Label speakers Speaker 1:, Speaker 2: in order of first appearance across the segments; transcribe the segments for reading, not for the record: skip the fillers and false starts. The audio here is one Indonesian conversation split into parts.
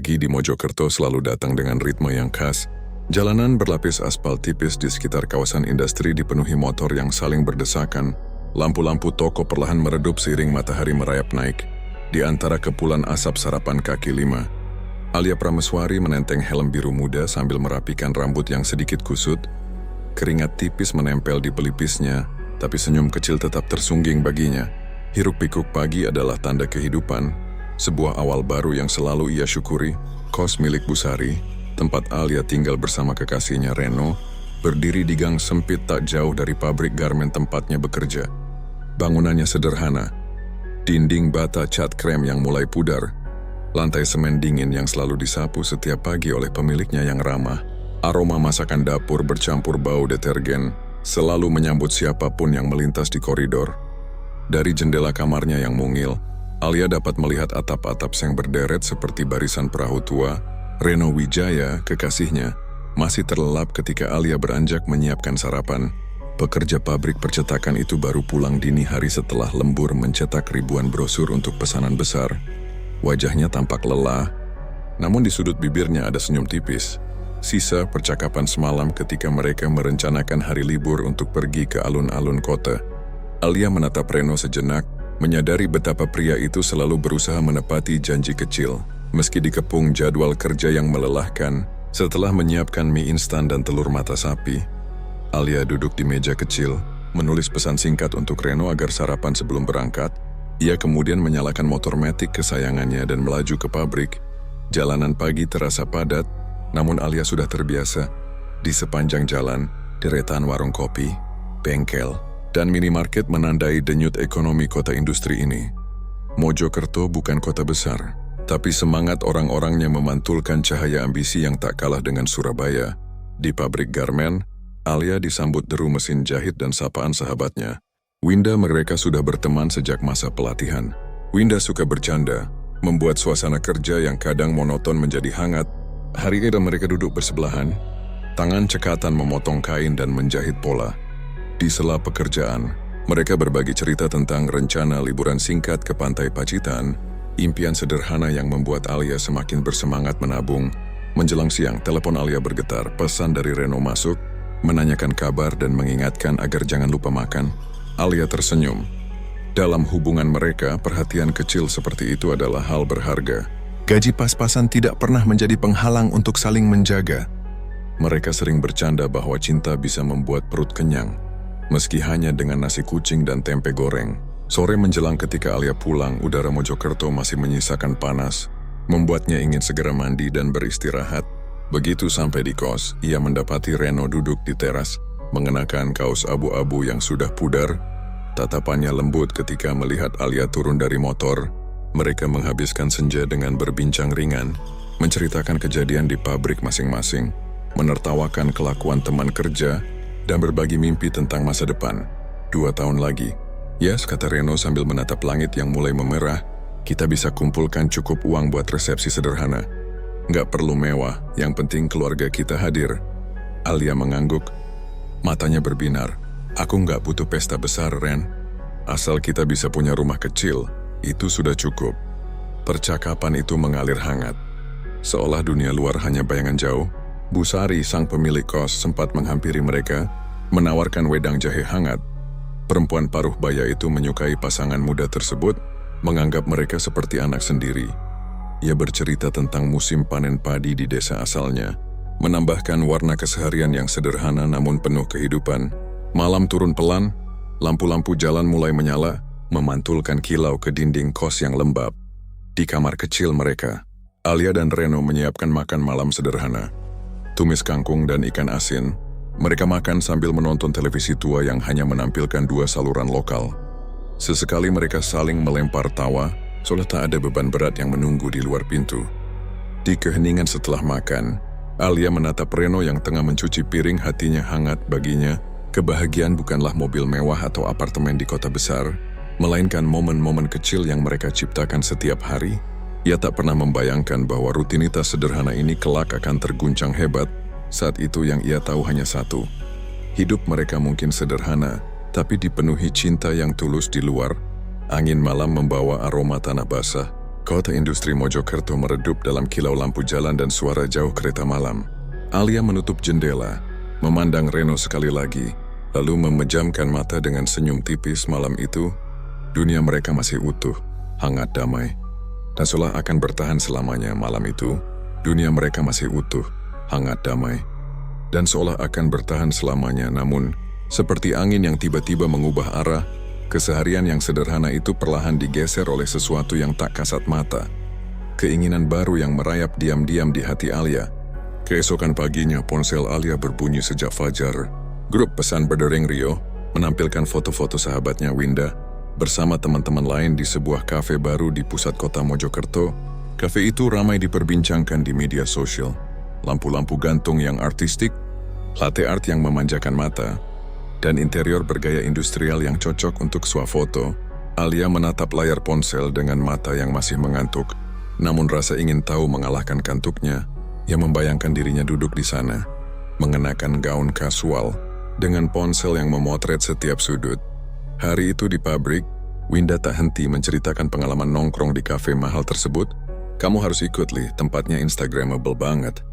Speaker 1: Pagi di Mojokerto selalu datang dengan ritme yang khas. Jalanan berlapis aspal tipis di sekitar kawasan industri dipenuhi motor yang saling berdesakan. Lampu-lampu toko perlahan meredup seiring matahari merayap naik. Di antara kepulan asap sarapan kaki lima, Alia Prameswari menenteng helm biru muda sambil merapikan rambut yang sedikit kusut. Keringat tipis menempel di pelipisnya, tapi senyum kecil tetap tersungging baginya. Hiruk-pikuk pagi adalah tanda kehidupan, sebuah awal baru yang selalu ia syukuri. Kos milik Busari, tempat Alia tinggal bersama kekasihnya Reno, berdiri di gang sempit tak jauh dari pabrik garmen tempatnya bekerja. Bangunannya sederhana, dinding bata cat krem yang mulai pudar, lantai semen dingin yang selalu disapu setiap pagi oleh pemiliknya yang ramah. Aroma masakan dapur bercampur bau detergen selalu menyambut siapapun yang melintas di koridor. Dari jendela kamarnya yang mungil, Alia dapat melihat atap-atap seng berderet seperti barisan perahu tua. Reno Wijaya, kekasihnya, masih terlelap ketika Alia beranjak menyiapkan sarapan. Pekerja pabrik percetakan itu baru pulang dini hari setelah lembur mencetak ribuan brosur untuk pesanan besar. Wajahnya tampak lelah, namun di sudut bibirnya ada senyum tipis. Sisa percakapan semalam ketika mereka merencanakan hari libur untuk pergi ke alun-alun kota. Alia menatap Reno sejenak, menyadari betapa pria itu selalu berusaha menepati janji kecil. Meski dikepung jadwal kerja yang melelahkan, setelah menyiapkan mie instan dan telur mata sapi, Alia duduk di meja kecil, menulis pesan singkat untuk Reno agar sarapan sebelum berangkat. Ia kemudian menyalakan motor metik kesayangannya dan melaju ke pabrik. Jalanan pagi terasa padat, namun Alia sudah terbiasa. Di sepanjang jalan, deretan warung kopi, bengkel, dan minimarket menandai denyut ekonomi kota industri ini. Mojokerto bukan kota besar, tapi semangat orang-orangnya memantulkan cahaya ambisi yang tak kalah dengan Surabaya. Di pabrik garmen, Alia disambut deru mesin jahit dan sapaan sahabatnya. Winda mereka sudah berteman sejak masa pelatihan. Winda suka bercanda, membuat suasana kerja yang kadang monoton menjadi hangat. Hari ini mereka duduk bersebelahan, tangan cekatan memotong kain dan menjahit pola. Di sela pekerjaan, mereka berbagi cerita tentang rencana liburan singkat ke pantai Pacitan, impian sederhana yang membuat Alia semakin bersemangat menabung. Menjelang siang, telepon Alia bergetar. Pesan dari Reno masuk, menanyakan kabar dan mengingatkan agar jangan lupa makan. Alia tersenyum. Dalam hubungan mereka, perhatian kecil seperti itu adalah hal berharga. Gaji pas-pasan tidak pernah menjadi penghalang untuk saling menjaga. Mereka sering bercanda bahwa cinta bisa membuat perut kenyang, meski hanya dengan nasi kucing dan tempe goreng. Sore menjelang ketika Alia pulang, udara Mojokerto masih menyisakan panas, membuatnya ingin segera mandi dan beristirahat. Begitu sampai di kos, ia mendapati Reno duduk di teras, mengenakan kaos abu-abu yang sudah pudar. Tatapannya lembut ketika melihat Alia turun dari motor. Mereka menghabiskan senja dengan berbincang ringan, menceritakan kejadian di pabrik masing-masing, menertawakan kelakuan teman kerja, dan berbagi mimpi tentang masa depan. 2 tahun lagi. Yes, kata Reno sambil menatap langit yang mulai memerah, kita bisa kumpulkan cukup uang buat resepsi sederhana. Nggak perlu mewah, yang penting keluarga kita hadir. Alia mengangguk, matanya berbinar. Aku nggak butuh pesta besar, Ren. Asal kita bisa punya rumah kecil, itu sudah cukup. Percakapan itu mengalir hangat. Seolah dunia luar hanya bayangan jauh, Busari, sang pemilik kos, sempat menghampiri mereka, menawarkan wedang jahe hangat. Perempuan paruh baya itu menyukai pasangan muda tersebut, menganggap mereka seperti anak sendiri. Ia bercerita tentang musim panen padi di desa asalnya, menambahkan warna keseharian yang sederhana namun penuh kehidupan. Malam turun pelan, lampu-lampu jalan mulai menyala, memantulkan kilau ke dinding kos yang lembab. Di kamar kecil mereka, Alia dan Reno menyiapkan makan malam sederhana. Tumis kangkung dan ikan asin. Mereka makan sambil menonton televisi tua yang hanya menampilkan 2 saluran lokal. Sesekali mereka saling melempar tawa, seolah tak ada beban berat yang menunggu di luar pintu. Di keheningan setelah makan, Alia menatap Reno yang tengah mencuci piring. Hatinya hangat. Baginya, kebahagiaan bukanlah mobil mewah atau apartemen di kota besar, melainkan momen-momen kecil yang mereka ciptakan setiap hari. Ia tak pernah membayangkan bahwa rutinitas sederhana ini kelak akan terguncang hebat. Saat itu yang ia tahu hanya satu. Hidup mereka mungkin sederhana, tapi dipenuhi cinta yang tulus di luar. Angin malam membawa aroma tanah basah, Kota industri Mojokerto meredup dalam kilau lampu jalan dan suara jauh kereta malam. Alia menutup jendela, memandang Reno sekali lagi, lalu memejamkan mata dengan senyum tipis. Malam itu, dunia mereka masih utuh, hangat damai, dan seolah akan bertahan selamanya. Malam itu, dunia mereka masih utuh, hangat damai, dan seolah akan bertahan selamanya. Namun, seperti angin yang tiba-tiba mengubah arah, keseharian yang sederhana itu perlahan digeser oleh sesuatu yang tak kasat mata. Keinginan baru yang merayap diam-diam di hati Alia. Keesokan paginya, ponsel Alia berbunyi sejak fajar. Grup pesan berdering Rio menampilkan foto-foto sahabatnya Winda bersama teman-teman lain di sebuah kafe baru di pusat kota Mojokerto. Kafe itu ramai diperbincangkan di media sosial. Lampu-lampu gantung yang artistik, latte art yang memanjakan mata, dan interior bergaya industrial yang cocok untuk swafoto. Alia menatap layar ponsel dengan mata yang masih mengantuk. Namun rasa ingin tahu mengalahkan kantuknya. Yang membayangkan dirinya duduk di sana, mengenakan gaun kasual, dengan ponsel yang memotret setiap sudut. Hari itu di pabrik, Winda tak henti menceritakan pengalaman nongkrong di kafe mahal tersebut. Kamu harus ikut, Li, tempatnya instagramable banget.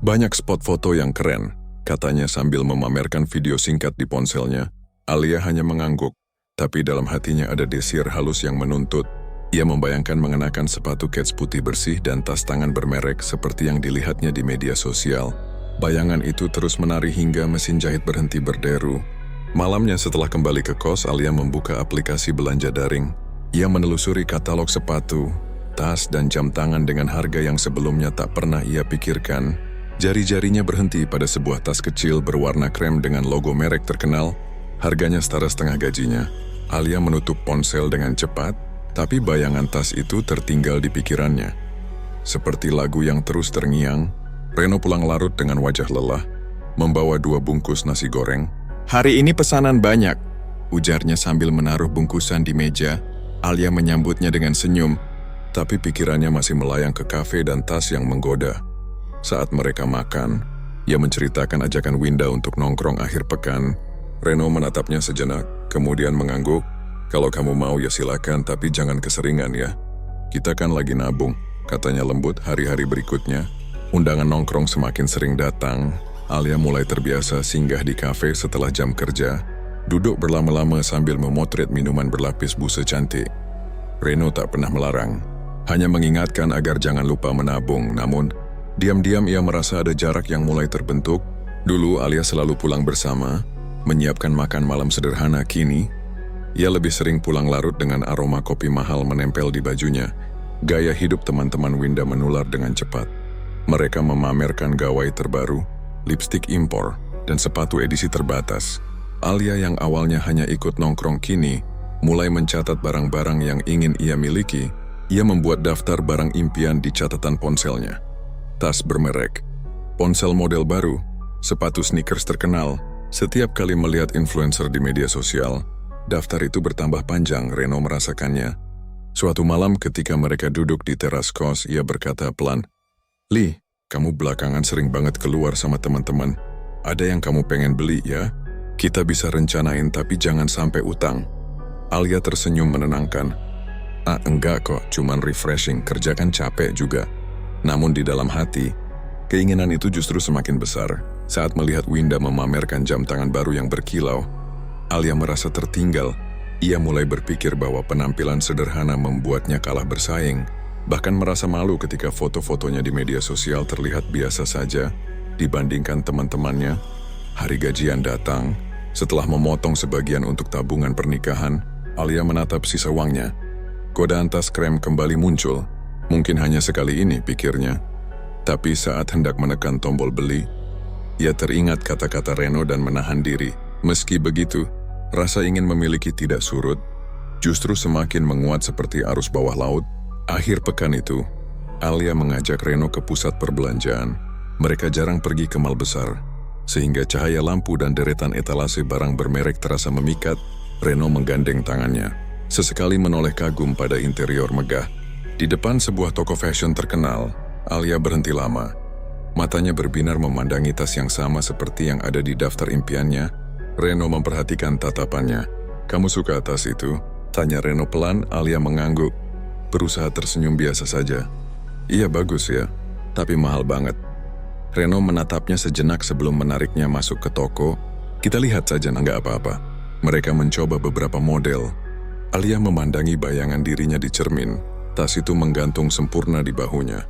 Speaker 1: Banyak spot foto yang keren, katanya sambil memamerkan video singkat di ponselnya. Alia hanya mengangguk, tapi dalam hatinya ada desir halus yang menuntut. Ia membayangkan mengenakan sepatu kets putih bersih dan tas tangan bermerek seperti yang dilihatnya di media sosial. Bayangan itu terus menari hingga mesin jahit berhenti berderu. Malamnya setelah kembali ke kos, Alia membuka aplikasi belanja daring. Ia menelusuri katalog sepatu, tas, dan jam tangan dengan harga yang sebelumnya tak pernah ia pikirkan. Jari-jarinya berhenti pada sebuah tas kecil berwarna krem dengan logo merek terkenal. Harganya setara setengah gajinya. Alia menutup ponsel dengan cepat, tapi bayangan tas itu tertinggal di pikirannya. Seperti lagu yang terus terngiang, Reno pulang larut dengan wajah lelah, membawa 2 bungkus nasi goreng. Hari ini pesanan banyak, ujarnya sambil menaruh bungkusan di meja. Alia menyambutnya dengan senyum, tapi pikirannya masih melayang ke kafe dan tas yang menggoda. Saat mereka makan, ia menceritakan ajakan Winda untuk nongkrong akhir pekan. Reno menatapnya sejenak, kemudian mengangguk. Kalau kamu mau ya silakan, tapi jangan keseringan ya. Kita kan lagi nabung, katanya lembut. Hari-hari berikutnya, undangan nongkrong semakin sering datang. Alia mulai terbiasa singgah di kafe setelah jam kerja, duduk berlama-lama sambil memotret minuman berlapis busa cantik. Reno tak pernah melarang, hanya mengingatkan agar jangan lupa menabung. Namun, diam-diam ia merasa ada jarak yang mulai terbentuk. Dulu Alia selalu pulang bersama, menyiapkan makan malam sederhana. Kini, ia lebih sering pulang larut dengan aroma kopi mahal menempel di bajunya. Gaya hidup teman-teman Winda menular dengan cepat. Mereka memamerkan gawai terbaru, lipstik impor, dan sepatu edisi terbatas. Alia yang awalnya hanya ikut nongkrong kini mulai mencatat barang-barang yang ingin ia miliki. Ia membuat daftar barang impian di catatan ponselnya. Tas bermerek, ponsel model baru, sepatu sneakers terkenal. Setiap kali melihat influencer di media sosial, daftar itu bertambah panjang. Reno merasakannya. Suatu malam ketika mereka duduk di teras kos, ia berkata pelan, "Li, kamu belakangan sering banget keluar sama teman-teman. Ada yang kamu pengen beli ya? Kita bisa rencanain tapi jangan sampai utang." Alia tersenyum menenangkan. Enggak kok, cuman refreshing, kerja kan capek juga." Namun di dalam hati, keinginan itu justru semakin besar. Saat melihat Winda memamerkan jam tangan baru yang berkilau, Alia merasa tertinggal. Ia mulai berpikir bahwa penampilan sederhana membuatnya kalah bersaing, bahkan merasa malu ketika foto-fotonya di media sosial terlihat biasa saja dibandingkan teman-temannya. Hari gajian datang. Setelah memotong sebagian untuk tabungan pernikahan, Alia menatap sisa uangnya. Godaan tas krem kembali muncul. Mungkin hanya sekali ini, pikirnya. Tapi saat hendak menekan tombol beli, ia teringat kata-kata Reno dan menahan diri. Meski begitu, rasa ingin memiliki tidak surut, justru semakin menguat seperti arus bawah laut. Akhir pekan itu, Alia mengajak Reno ke pusat perbelanjaan. Mereka jarang pergi ke mal besar, sehingga cahaya lampu dan deretan etalase barang bermerek terasa memikat. Reno menggandeng tangannya, sesekali menoleh kagum pada interior megah. Di depan sebuah toko fashion terkenal, Alia berhenti lama. Matanya berbinar memandangi tas yang sama seperti yang ada di daftar impiannya. Reno memperhatikan tatapannya. "Kamu suka tas itu?" tanya Reno pelan. Alia mengangguk. berusaha tersenyum biasa saja. Iya bagus ya, tapi mahal banget. Reno menatapnya sejenak sebelum menariknya masuk ke toko. Kita lihat saja nggak apa-apa. Mereka mencoba beberapa model. Alia memandangi bayangan dirinya di cermin. Tas itu menggantung sempurna di bahunya.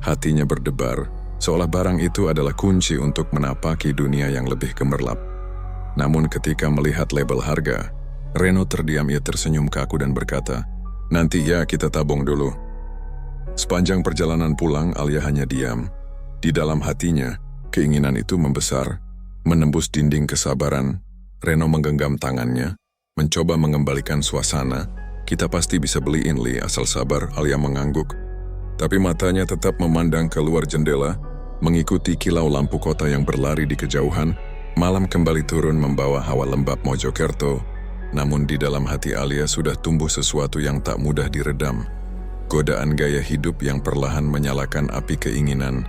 Speaker 1: Hatinya berdebar, seolah barang itu adalah kunci untuk menapaki dunia yang lebih gemerlap. Namun ketika melihat label harga, Reno terdiam. Ia tersenyum kaku dan berkata, "Nanti ya, kita tabung dulu." Sepanjang perjalanan pulang, Alia hanya diam. Di dalam hatinya, keinginan itu membesar, menembus dinding kesabaran. Reno menggenggam tangannya, mencoba mengembalikan suasana. "Kita pasti bisa beliin, Li, asal sabar," Alia mengangguk. Tapi matanya tetap memandang keluar jendela, mengikuti kilau lampu kota yang berlari di kejauhan. Malam kembali turun membawa hawa lembab Mojokerto. Namun di dalam hati Alia sudah tumbuh sesuatu yang tak mudah diredam. Godaan gaya hidup yang perlahan menyalakan api keinginan,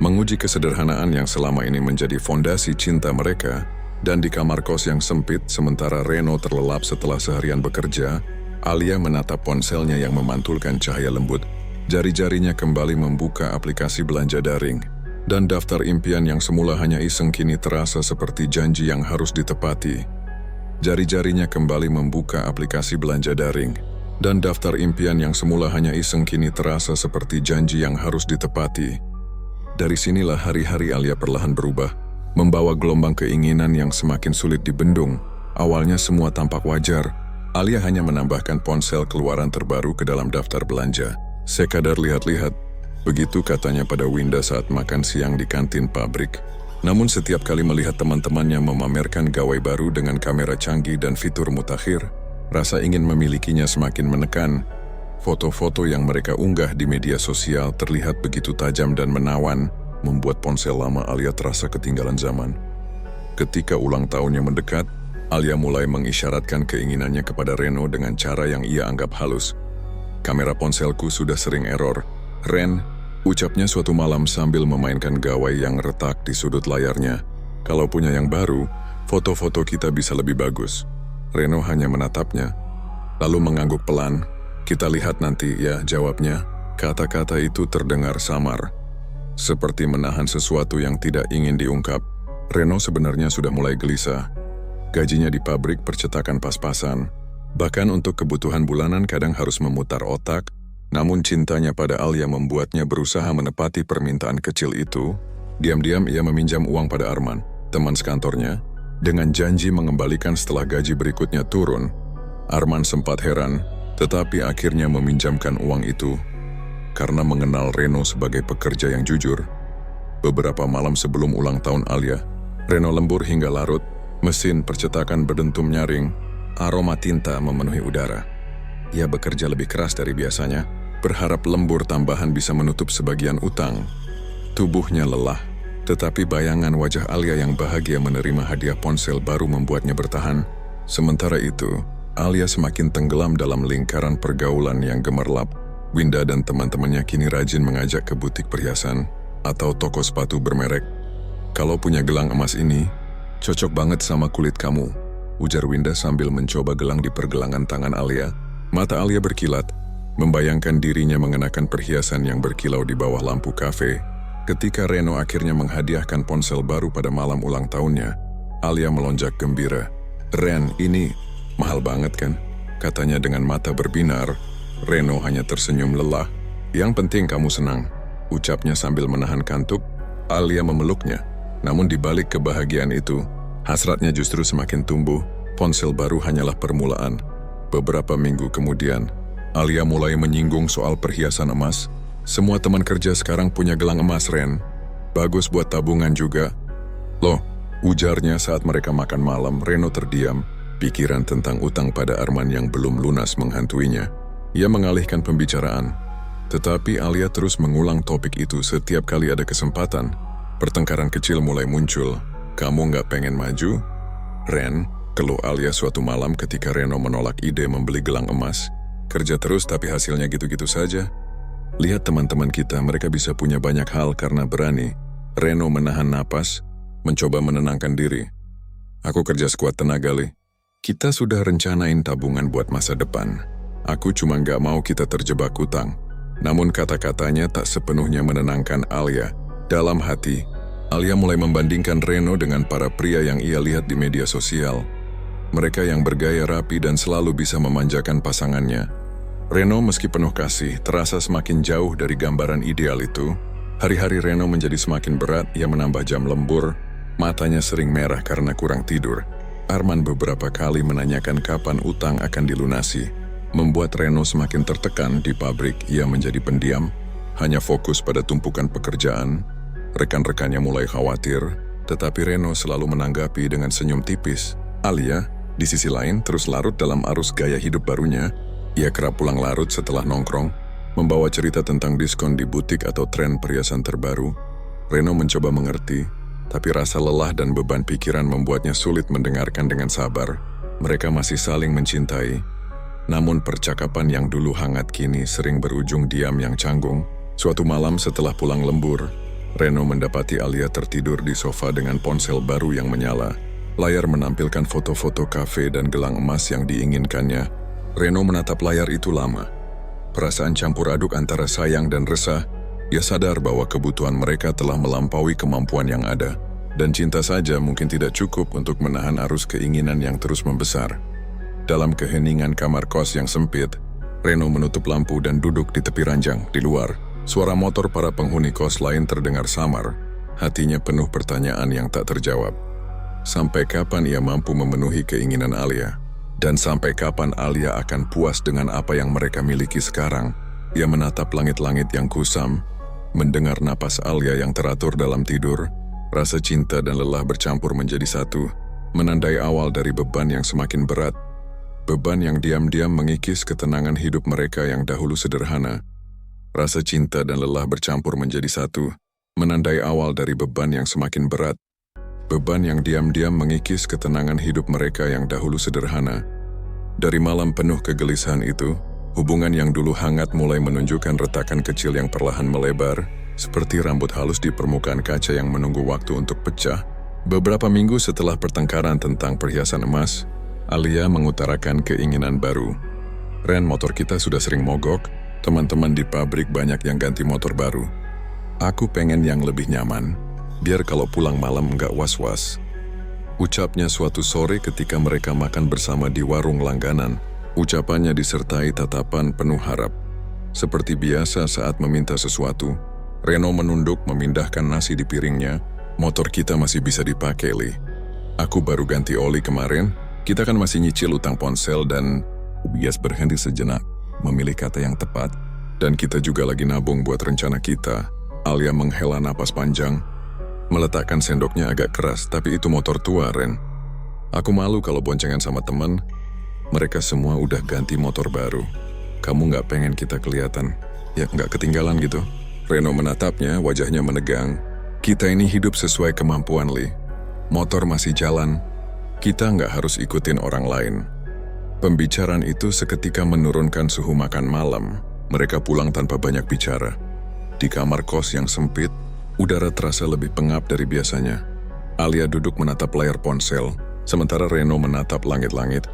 Speaker 1: menguji kesederhanaan yang selama ini menjadi fondasi cinta mereka. Dan di kamar kos yang sempit, sementara Reno terlelap setelah seharian bekerja, Alia menatap ponselnya yang memantulkan cahaya lembut. Jari-jarinya kembali membuka aplikasi belanja daring. Dan daftar impian yang semula hanya iseng kini terasa seperti janji yang harus ditepati. Jari-jarinya kembali membuka aplikasi belanja daring. Dan daftar impian yang semula hanya iseng kini terasa seperti janji yang harus ditepati. Dari sinilah hari-hari Alia perlahan berubah, membawa gelombang keinginan yang semakin sulit dibendung. Awalnya semua tampak wajar. Alia hanya menambahkan ponsel keluaran terbaru ke dalam daftar belanja. "Sekadar lihat-lihat," begitu katanya pada Winda saat makan siang di kantin pabrik. Namun setiap kali melihat teman-temannya memamerkan gawai baru dengan kamera canggih dan fitur mutakhir, rasa ingin memilikinya semakin menekan. Foto-foto yang mereka unggah di media sosial terlihat begitu tajam dan menawan, membuat ponsel lama Alia terasa ketinggalan zaman. Ketika ulang tahunnya mendekat, Alia mulai mengisyaratkan keinginannya kepada Reno dengan cara yang ia anggap halus. "Kamera ponselku sudah sering error, Ren," ucapnya suatu malam sambil memainkan gawai yang retak di sudut layarnya. "Kalau punya yang baru, foto-foto kita bisa lebih bagus." Reno hanya menatapnya, lalu mengangguk pelan. "Kita lihat nanti ya," jawabnya. Kata-kata itu terdengar samar, seperti menahan sesuatu yang tidak ingin diungkap. Reno sebenarnya sudah mulai gelisah. Gajinya di pabrik percetakan pas-pasan. Bahkan untuk kebutuhan bulanan kadang harus memutar otak. Namun cintanya pada Alia membuatnya berusaha menepati permintaan kecil itu. Diam-diam ia meminjam uang pada Arman, teman sekantornya, dengan janji mengembalikan setelah gaji berikutnya turun. Arman sempat heran, tetapi akhirnya meminjamkan uang itu. Karena mengenal Reno sebagai pekerja yang jujur. Beberapa malam sebelum ulang tahun Alia, Reno lembur hingga larut, mesin percetakan berdentum nyaring, aroma tinta memenuhi udara. Ia bekerja lebih keras dari biasanya, berharap lembur tambahan bisa menutup sebagian utang. Tubuhnya lelah, tetapi bayangan wajah Alia yang bahagia menerima hadiah ponsel baru membuatnya bertahan. Sementara itu, Alia semakin tenggelam dalam lingkaran pergaulan yang gemerlap. Winda dan teman-temannya kini rajin mengajak ke butik perhiasan atau toko sepatu bermerek. "Kalau punya gelang emas ini, cocok banget sama kulit kamu," ujar Winda sambil mencoba gelang di pergelangan tangan Alia. Mata Alia berkilat, membayangkan dirinya mengenakan perhiasan yang berkilau di bawah lampu kafe. Ketika Reno akhirnya menghadiahkan ponsel baru pada malam ulang tahunnya, Alia melonjak gembira. "Ren, ini mahal banget kan?" katanya dengan mata berbinar. Reno hanya tersenyum lelah. "Yang penting kamu senang," ucapnya sambil menahan kantuk. Alia memeluknya. Namun di balik kebahagiaan itu, hasratnya justru semakin tumbuh. Ponsel baru hanyalah permulaan. Beberapa minggu kemudian, Alia mulai menyinggung soal perhiasan emas. "Semua teman kerja sekarang punya gelang emas, Ren. Bagus buat tabungan juga." "Loh," ujarnya saat mereka makan malam. Reno terdiam. Pikiran tentang utang pada Arman yang belum lunas menghantuinya. Ia mengalihkan pembicaraan. Tetapi Alia terus mengulang topik itu setiap kali ada kesempatan. Pertengkaran kecil mulai muncul. "Kamu nggak pengen maju, Ren?" keluh Alia suatu malam ketika Reno menolak ide membeli gelang emas. "Kerja terus tapi hasilnya gitu-gitu saja. Lihat teman-teman kita, mereka bisa punya banyak hal karena berani." Reno menahan napas, mencoba menenangkan diri. "Aku kerja sekuat tenaga, Li. Kita sudah rencanain tabungan buat masa depan. Aku cuma nggak mau kita terjebak hutang. Namun kata-katanya tak sepenuhnya menenangkan Alia. Dalam hati, Alia mulai membandingkan Reno dengan para pria yang ia lihat di media sosial. Mereka yang bergaya rapi dan selalu bisa memanjakan pasangannya. Reno meski penuh kasih, terasa semakin jauh dari gambaran ideal itu. Hari-hari Reno menjadi semakin berat, ia menambah jam lembur, matanya sering merah karena kurang tidur. Arman beberapa kali menanyakan kapan utang akan dilunasi. Membuat Reno semakin tertekan di pabrik, ia menjadi pendiam, hanya fokus pada tumpukan pekerjaan. Rekan-rekannya mulai khawatir, tetapi Reno selalu menanggapi dengan senyum tipis. Alia, di sisi lain, terus larut dalam arus gaya hidup barunya. Ia kerap pulang larut setelah nongkrong, membawa cerita tentang diskon di butik atau tren perhiasan terbaru. Reno mencoba mengerti, tapi rasa lelah dan beban pikiran membuatnya sulit mendengarkan dengan sabar. Mereka masih saling mencintai, namun percakapan yang dulu hangat kini sering berujung diam yang canggung. Suatu malam setelah pulang lembur, Reno mendapati Alia tertidur di sofa dengan ponsel baru yang menyala. Layar menampilkan foto-foto kafe dan gelang emas yang diinginkannya. Reno menatap layar itu lama. Perasaan campur aduk antara sayang dan resah. Ia sadar bahwa kebutuhan mereka telah melampaui kemampuan yang ada, dan cinta saja mungkin tidak cukup untuk menahan arus keinginan yang terus membesar. Dalam keheningan kamar kos yang sempit, Reno menutup lampu dan duduk di tepi ranjang. Di luar, suara motor para penghuni kos lain terdengar samar. Hatinya penuh pertanyaan yang tak terjawab. Sampai kapan ia mampu memenuhi keinginan Alia? Dan sampai kapan Alia akan puas dengan apa yang mereka miliki sekarang? Ia menatap langit-langit yang kusam, mendengar napas Alia yang teratur dalam tidur. Rasa cinta dan lelah bercampur menjadi satu, menandai awal dari beban yang semakin berat. Beban yang diam-diam mengikis ketenangan hidup mereka yang dahulu sederhana. Rasa cinta dan lelah bercampur menjadi satu, menandai awal dari beban yang semakin berat. Beban yang diam-diam mengikis ketenangan hidup mereka yang dahulu sederhana. Dari malam penuh kegelisahan itu, hubungan yang dulu hangat mulai menunjukkan retakan kecil yang perlahan melebar, seperti rambut halus di permukaan kaca yang menunggu waktu untuk pecah. Beberapa minggu setelah pertengkaran tentang perhiasan emas, Alia mengutarakan keinginan baru. Ren, motor kita sudah sering mogok, teman-teman di pabrik banyak yang ganti motor baru. Aku pengen yang lebih nyaman, biar kalau pulang malam nggak was-was. Ucapnya suatu sore ketika mereka makan bersama di warung langganan. Ucapannya disertai tatapan penuh harap. Seperti biasa saat meminta sesuatu, Reno menunduk memindahkan nasi di piringnya. Motor kita masih bisa dipakai, Li. Aku baru ganti oli kemarin. Kita kan masih nyicil utang ponsel dan bias berhenti sejenak, memilih kata yang tepat. Dan kita juga lagi nabung buat rencana kita. Alia menghela napas panjang, meletakkan sendoknya agak keras, tapi itu motor tua, Ren. Aku malu kalau boncengan sama teman. Mereka semua udah ganti motor baru. Kamu nggak pengen kita kelihatan, ya nggak ketinggalan gitu? Reno menatapnya, wajahnya menegang. Kita ini hidup sesuai kemampuan, Li. Motor masih jalan. Kita nggak harus ikutin orang lain. Pembicaraan itu seketika menurunkan suhu makan malam. Mereka pulang tanpa banyak bicara. Di kamar kos yang sempit, udara terasa lebih pengap dari biasanya. Alia duduk menatap layar ponsel, sementara Reno menatap langit-langit.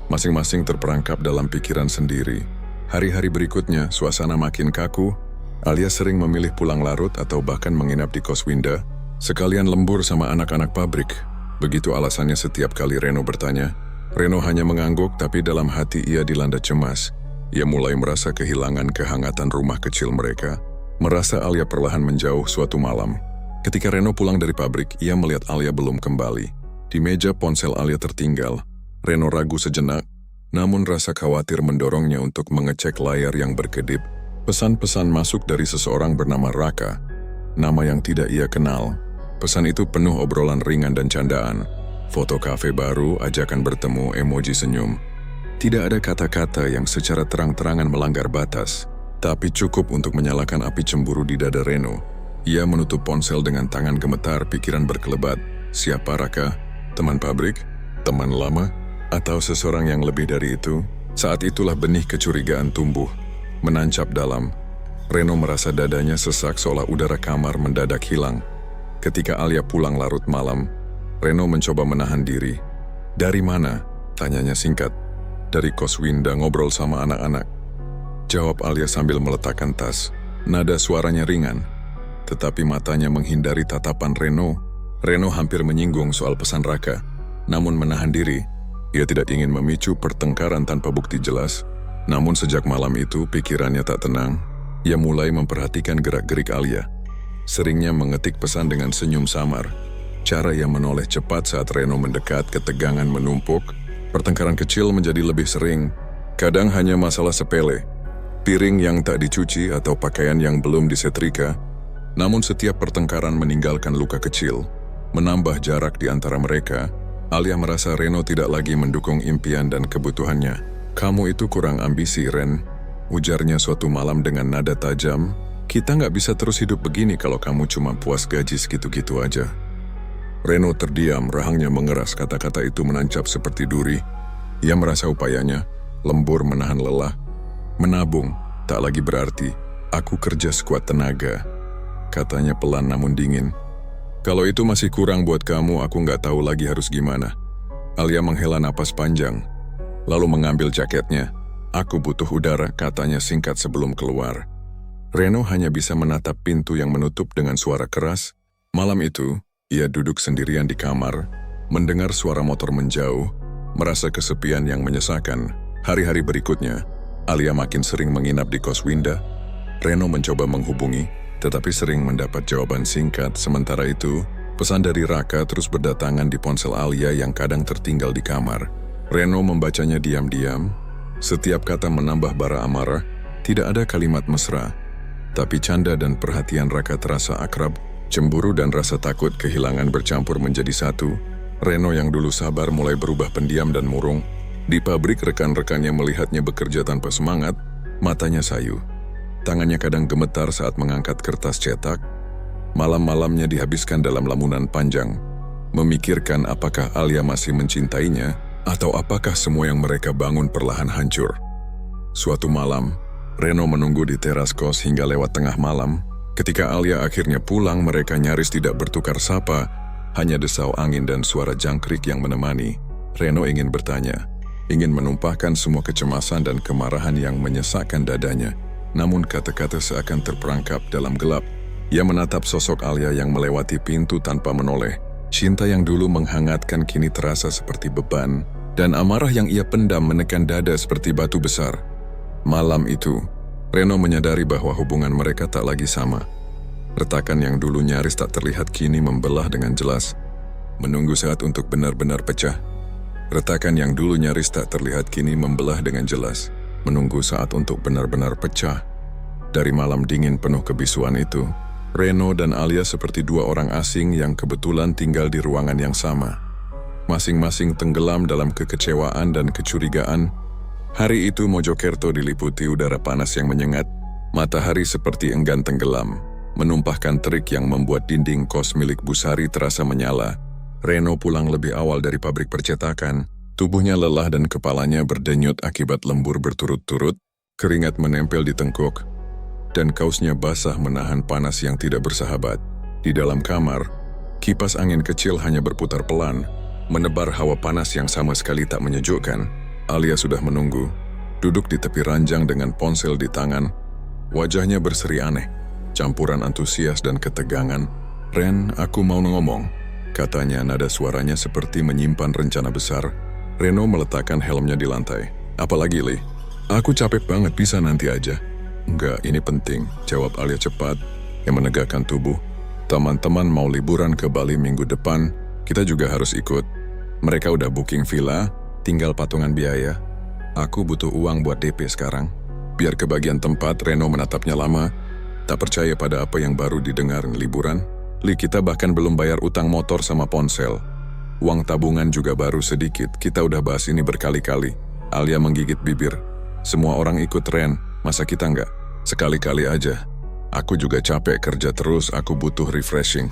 Speaker 1: Masing-masing terperangkap dalam pikiran sendiri. Hari-hari berikutnya, suasana makin kaku. Alia sering memilih pulang larut atau bahkan menginap di kos Winda, sekalian lembur sama anak-anak pabrik. Begitu alasannya setiap kali Reno bertanya. Reno hanya mengangguk, tapi dalam hati ia dilanda cemas. Ia mulai merasa kehilangan kehangatan rumah kecil mereka. Merasa Alia perlahan menjauh suatu malam. Ketika Reno pulang dari pabrik, ia melihat Alia belum kembali. Di meja ponsel Alia tertinggal. Reno ragu sejenak, namun rasa khawatir mendorongnya untuk mengecek layar yang berkedip. Pesan-pesan masuk dari seseorang bernama Raka, nama yang tidak ia kenal. Pesan itu penuh obrolan ringan dan candaan. Foto kafe baru, ajakan bertemu, emoji senyum. Tidak ada kata-kata yang secara terang-terangan melanggar batas, tapi cukup untuk menyalakan api cemburu di dada Reno. Ia menutup ponsel dengan tangan gemetar, pikiran berkelebat. Siapa Raka? Teman pabrik? Teman lama? Atau seseorang yang lebih dari itu? Saat itulah benih kecurigaan tumbuh, menancap dalam. Reno merasa dadanya sesak seolah udara kamar mendadak hilang. Ketika Alia pulang larut malam, Reno mencoba menahan diri. Dari mana? Tanyanya singkat. Dari kos Winda ngobrol sama anak-anak. Jawab Alia sambil meletakkan tas. Nada suaranya ringan, tetapi matanya menghindari tatapan Reno. Reno hampir menyinggung soal pesan Raka, namun menahan diri. Ia tidak ingin memicu pertengkaran tanpa bukti jelas. Namun sejak malam itu pikirannya tak tenang. Ia mulai memperhatikan gerak-gerik Alia. Seringnya mengetik pesan dengan senyum samar. Cara ia menoleh cepat saat Reno mendekat, ketegangan menumpuk. Pertengkaran kecil menjadi lebih sering. Kadang hanya masalah sepele. Piring yang tak dicuci atau pakaian yang belum disetrika. Namun setiap pertengkaran meninggalkan luka kecil. Menambah jarak di antara mereka. Alia merasa Reno tidak lagi mendukung impian dan kebutuhannya. "Kamu itu kurang ambisi, Ren," ujarnya suatu malam dengan nada tajam. "Kita nggak bisa terus hidup begini kalau kamu cuma puas gaji segitu-gitu aja." Reno terdiam, rahangnya mengeras. Kata-kata itu menancap seperti duri. Ia merasa upayanya, lembur menahan lelah. Menabung, tak lagi berarti. "Aku kerja sekuat tenaga," katanya pelan namun dingin. "Kalau itu masih kurang buat kamu, aku nggak tahu lagi harus gimana." Alia menghela napas panjang, lalu mengambil jaketnya. "Aku butuh udara," katanya singkat sebelum keluar. Reno hanya bisa menatap pintu yang menutup dengan suara keras. Malam itu, ia duduk sendirian di kamar, mendengar suara motor menjauh, merasa kesepian yang menyesakan. Hari-hari berikutnya, Alia makin sering menginap di kos Winda. Reno mencoba menghubungi, tetapi sering mendapat jawaban singkat. Sementara itu, pesan dari Raka terus berdatangan di ponsel Alia yang kadang tertinggal di kamar. Reno membacanya diam-diam. Setiap kata menambah bara amarah. Tidak ada kalimat mesra, tapi canda dan perhatian Raka terasa akrab. Cemburu dan rasa takut kehilangan bercampur menjadi satu. Reno yang dulu sabar mulai berubah pendiam dan murung. Di pabrik rekan-rekannya melihatnya bekerja tanpa semangat, matanya sayu. Tangannya kadang gemetar saat mengangkat kertas cetak. Malam-malamnya dihabiskan dalam lamunan panjang, memikirkan apakah Alia masih mencintainya, atau apakah semua yang mereka bangun perlahan hancur. Suatu malam, Reno menunggu di teras kos hingga lewat tengah malam. Ketika Alia akhirnya pulang, mereka nyaris tidak bertukar sapa, hanya desau angin dan suara jangkrik yang menemani. Reno ingin bertanya, ingin menumpahkan semua kecemasan dan kemarahan yang menyesakkan dadanya. Namun kata-kata seakan terperangkap dalam gelap. Ia menatap sosok Alia yang melewati pintu tanpa menoleh. Cinta yang dulu menghangatkan kini terasa seperti beban, dan amarah yang ia pendam menekan dada seperti batu besar. Malam itu, Reno menyadari bahwa hubungan mereka tak lagi sama. Retakan yang dulu nyaris tak terlihat kini membelah dengan jelas. Menunggu saat untuk benar-benar pecah. Retakan yang dulu nyaris tak terlihat kini membelah dengan jelas. Menunggu saat untuk benar-benar pecah. Dari malam dingin penuh kebisuan itu, Reno dan Alia seperti dua orang asing yang kebetulan tinggal di ruangan yang sama. Masing-masing tenggelam dalam kekecewaan dan kecurigaan. Hari itu Mojokerto diliputi udara panas yang menyengat. Matahari seperti enggan tenggelam, menumpahkan terik yang membuat dinding kos milik Busari terasa menyala. Reno pulang lebih awal dari pabrik percetakan. Tubuhnya lelah dan kepalanya berdenyut akibat lembur berturut-turut. Keringat menempel di tengkuk, dan kausnya basah menahan panas yang tidak bersahabat. Di dalam kamar, kipas angin kecil hanya berputar pelan, menebar hawa panas yang sama sekali tak menyejukkan. Alia sudah menunggu, duduk di tepi ranjang dengan ponsel di tangan. Wajahnya berseri aneh, campuran antusias dan ketegangan. "Ren, aku mau ngomong," katanya, nada suaranya seperti menyimpan rencana besar. Reno meletakkan helmnya di lantai. "Apalagi, Li? Aku capek banget, bisa nanti aja." "Enggak, ini penting," jawab Alia cepat, yang menegakkan tubuh. "Teman-teman mau liburan ke Bali minggu depan, kita juga harus ikut. Mereka udah booking villa, tinggal patungan biaya. Aku butuh uang buat DP sekarang." Biar kebagian tempat, Reno menatapnya lama, tak percaya pada apa yang baru didengar. "Liburan? Li, kita bahkan belum bayar utang motor sama ponsel. Uang tabungan juga baru sedikit, kita udah bahas ini berkali-kali." Alia menggigit bibir. "Semua orang ikut, Ren, masa kita enggak? Sekali-kali aja. Aku juga capek kerja terus, aku butuh refreshing."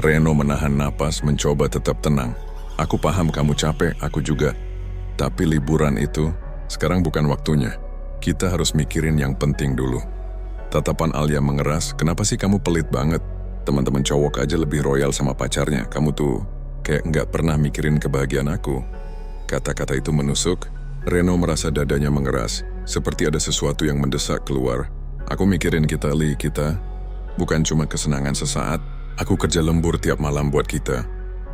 Speaker 1: Reno menahan napas, mencoba tetap tenang. "Aku paham kamu capek, aku juga. Tapi liburan itu, sekarang bukan waktunya. Kita harus mikirin yang penting dulu." Tatapan Alia mengeras. "Kenapa sih kamu pelit banget? Teman-teman cowok aja lebih royal sama pacarnya. Kamu tuh kayak nggak pernah mikirin kebahagiaan aku." Kata-kata itu menusuk. Reno merasa dadanya mengeras, seperti ada sesuatu yang mendesak keluar. Aku mikirin kita, Lee, kita. Bukan cuma kesenangan sesaat, aku kerja lembur tiap malam buat kita.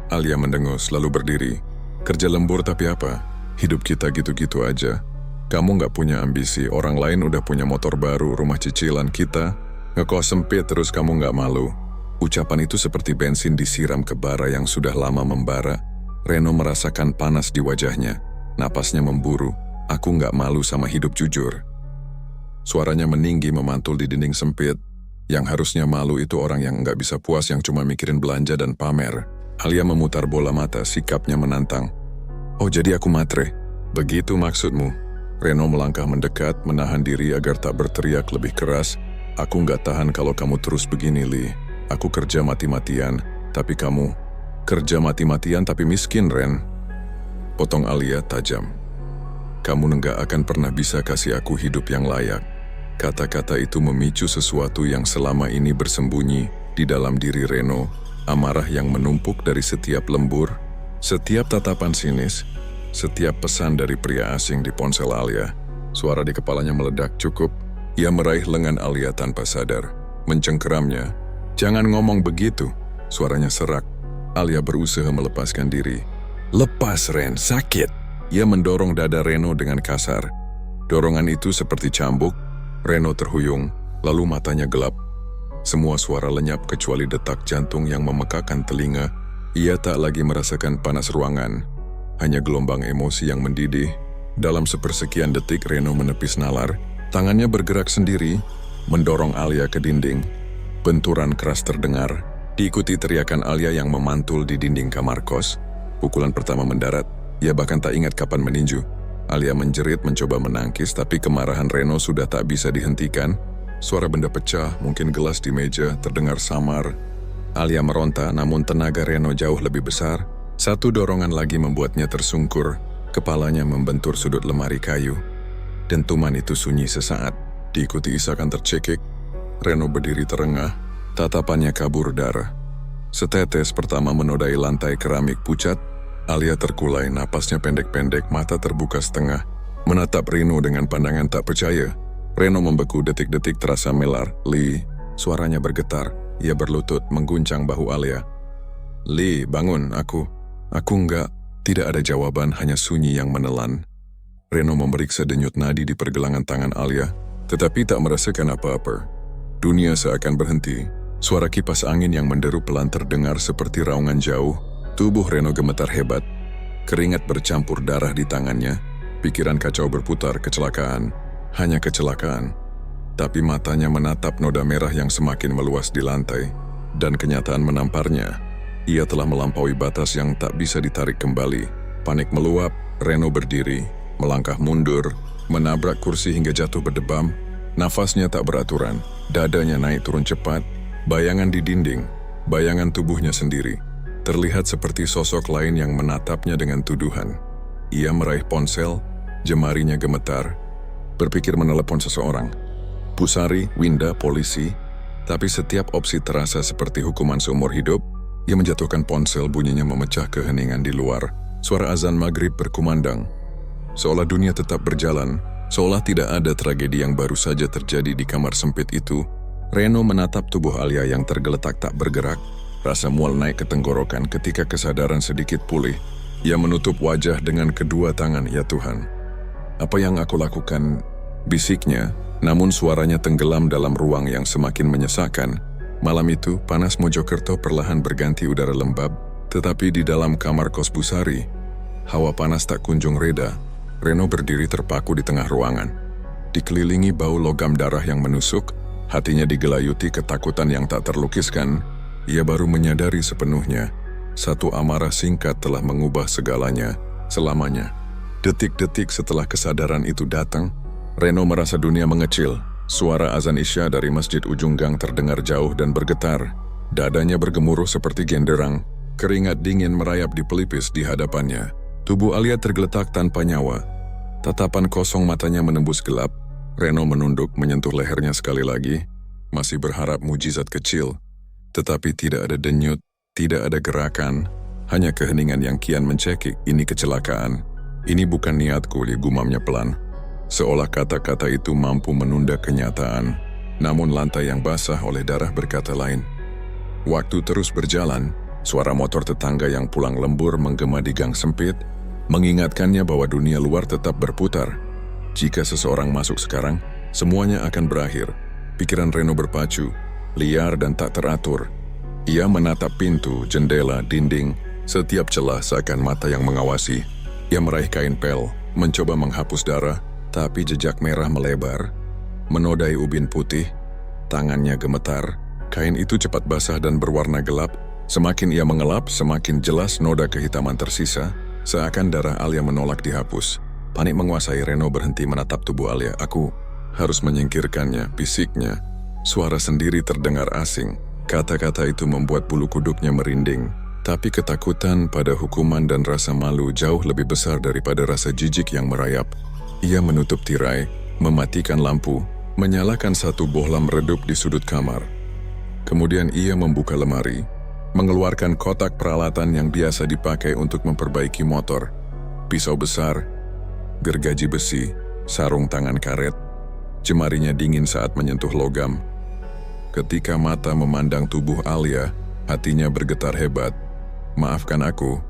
Speaker 1: Alia mendengus, lalu berdiri. Kerja lembur tapi apa? Hidup kita gitu-gitu aja. Kamu nggak punya ambisi, orang lain udah punya motor baru, rumah cicilan kita. Ngekos sempit terus kamu nggak malu. Ucapan itu seperti bensin disiram ke bara yang sudah lama membara. Reno merasakan panas di wajahnya. Napasnya memburu. Aku nggak malu sama hidup jujur. Suaranya meninggi memantul di dinding sempit. Yang harusnya malu itu orang yang nggak bisa puas yang cuma mikirin belanja dan pamer. Alia memutar bola mata, sikapnya menantang. Oh, jadi aku matre? Begitu maksudmu? Reno melangkah mendekat, menahan diri agar tak berteriak lebih keras. Aku nggak tahan kalau kamu terus begini, Lee. Aku kerja mati-matian, tapi kamu kerja mati-matian tapi miskin, Ren. Potong Alia tajam. Kamu nggak akan pernah bisa kasih aku hidup yang layak. Kata-kata itu memicu sesuatu yang selama ini bersembunyi di dalam diri Reno. Amarah yang menumpuk dari setiap lembur, setiap tatapan sinis, setiap pesan dari pria asing di ponsel Alia. Suara di kepalanya meledak. Cukup. Ia meraih lengan Alia tanpa sadar. Mencengkeramnya. Jangan ngomong begitu. Suaranya serak. Alia berusaha melepaskan diri. Lepas, Ren, sakit. Ia mendorong dada Reno dengan kasar. Dorongan itu seperti cambuk. Reno terhuyung, lalu matanya gelap. Semua suara lenyap kecuali detak jantung yang memekakan telinga. Ia tak lagi merasakan panas ruangan. Hanya gelombang emosi yang mendidih. Dalam sepersekian detik Reno menepis nalar. Tangannya bergerak sendiri, mendorong Alia ke dinding. Benturan keras terdengar, diikuti teriakan Alia yang memantul di dinding kamar kos. Pukulan pertama mendarat, ia bahkan tak ingat kapan meninju. Alia menjerit mencoba menangkis, tapi kemarahan Reno sudah tak bisa dihentikan. Suara benda pecah, mungkin gelas di meja, terdengar samar. Alia meronta, namun tenaga Reno jauh lebih besar. Satu dorongan lagi membuatnya tersungkur, kepalanya membentur sudut lemari kayu. Dentuman itu sunyi sesaat, diikuti isakan tercekik. Reno berdiri terengah, tatapannya kabur darah. Setetes pertama menodai lantai keramik pucat. Alia terkulai, napasnya pendek-pendek, mata terbuka setengah. Menatap Reno dengan pandangan tak percaya. Reno membeku, detik-detik terasa melar. Lee, suaranya bergetar. Ia berlutut, mengguncang bahu Alia. Lee, bangun, aku enggak. Tidak ada jawaban, hanya sunyi yang menelan. Reno memeriksa denyut nadi di pergelangan tangan Alia, tetapi tak merasakan apa-apa. Dunia seakan berhenti. Suara kipas angin yang menderu pelan terdengar seperti raungan jauh. Tubuh Reno gemetar hebat. Keringat bercampur darah di tangannya. Pikiran kacau berputar, kecelakaan. Hanya kecelakaan. Tapi matanya menatap noda merah yang semakin meluas di lantai. Dan kenyataan menamparnya. Ia telah melampaui batas yang tak bisa ditarik kembali. Panik meluap, Reno berdiri, melangkah mundur, menabrak kursi hingga jatuh berdebam. Nafasnya tak beraturan, dadanya naik turun cepat. Bayangan di dinding, bayangan tubuhnya sendiri. Terlihat seperti sosok lain yang menatapnya dengan tuduhan. Ia meraih ponsel, jemarinya gemetar, berpikir menelepon seseorang. Pusari, Winda, polisi. Tapi setiap opsi terasa seperti hukuman seumur hidup. Ia menjatuhkan ponsel, bunyinya memecah keheningan di luar. Suara azan maghrib berkumandang. Seolah dunia tetap berjalan, seolah tidak ada tragedi yang baru saja terjadi di kamar sempit itu. Reno menatap tubuh Alia yang tergeletak tak bergerak. Rasa mual naik ke tenggorokan ketika kesadaran sedikit pulih. Ia menutup wajah dengan kedua tangan. Ya Tuhan, apa yang aku lakukan? Bisiknya, namun suaranya tenggelam dalam ruang yang semakin menyesakkan. Malam itu, panas Mojokerto perlahan berganti udara lembab, tetapi di dalam kamar kos Busari, hawa panas tak kunjung reda. Reno berdiri terpaku di tengah ruangan. Dikelilingi bau logam darah yang menusuk, hatinya digelayuti ketakutan yang tak terlukiskan. Ia baru menyadari sepenuhnya, satu amarah singkat telah mengubah segalanya, selamanya. Detik-detik setelah kesadaran itu datang, Reno merasa dunia mengecil. Suara azan Isya dari masjid ujung gang terdengar jauh dan bergetar. Dadanya bergemuruh seperti genderang. Keringat dingin merayap di pelipis di hadapannya. Tubuh Alia tergeletak tanpa nyawa. Tatapan kosong matanya menembus gelap. Reno menunduk menyentuh lehernya sekali lagi. Masih berharap mujizat kecil. Tetapi tidak ada denyut, tidak ada gerakan. Hanya keheningan yang kian mencekik. Ini kecelakaan. Ini bukan niatku, dia gumamnya pelan. Seolah kata-kata itu mampu menunda kenyataan. Namun lantai yang basah oleh darah berkata lain. Waktu terus berjalan, suara motor tetangga yang pulang lembur menggema di gang sempit, mengingatkannya bahwa dunia luar tetap berputar. Jika seseorang masuk sekarang, semuanya akan berakhir. Pikiran Reno berpacu, liar dan tak teratur. Ia menatap pintu, jendela, dinding, setiap celah seakan mata yang mengawasi. Ia meraih kain pel, mencoba menghapus darah, tapi jejak merah melebar, menodai ubin putih. Tangannya gemetar, kain itu cepat basah dan berwarna gelap. Semakin ia mengelap, semakin jelas noda kehitaman tersisa, seakan darah Alia menolak dihapus. Panik menguasai Reno berhenti menatap tubuh Alia. Aku harus menyingkirkannya, bisiknya. Suara sendiri terdengar asing. Kata-kata itu membuat bulu kuduknya merinding. Tapi ketakutan pada hukuman dan rasa malu jauh lebih besar daripada rasa jijik yang merayap. Ia menutup tirai, mematikan lampu, menyalakan satu bohlam redup di sudut kamar. Kemudian ia membuka lemari, mengeluarkan kotak peralatan yang biasa dipakai untuk memperbaiki motor. Pisau besar, gergaji besi, sarung tangan karet. Jemarinya dingin saat menyentuh logam. Ketika mata memandang tubuh Alia, hatinya bergetar hebat. Maafkan aku,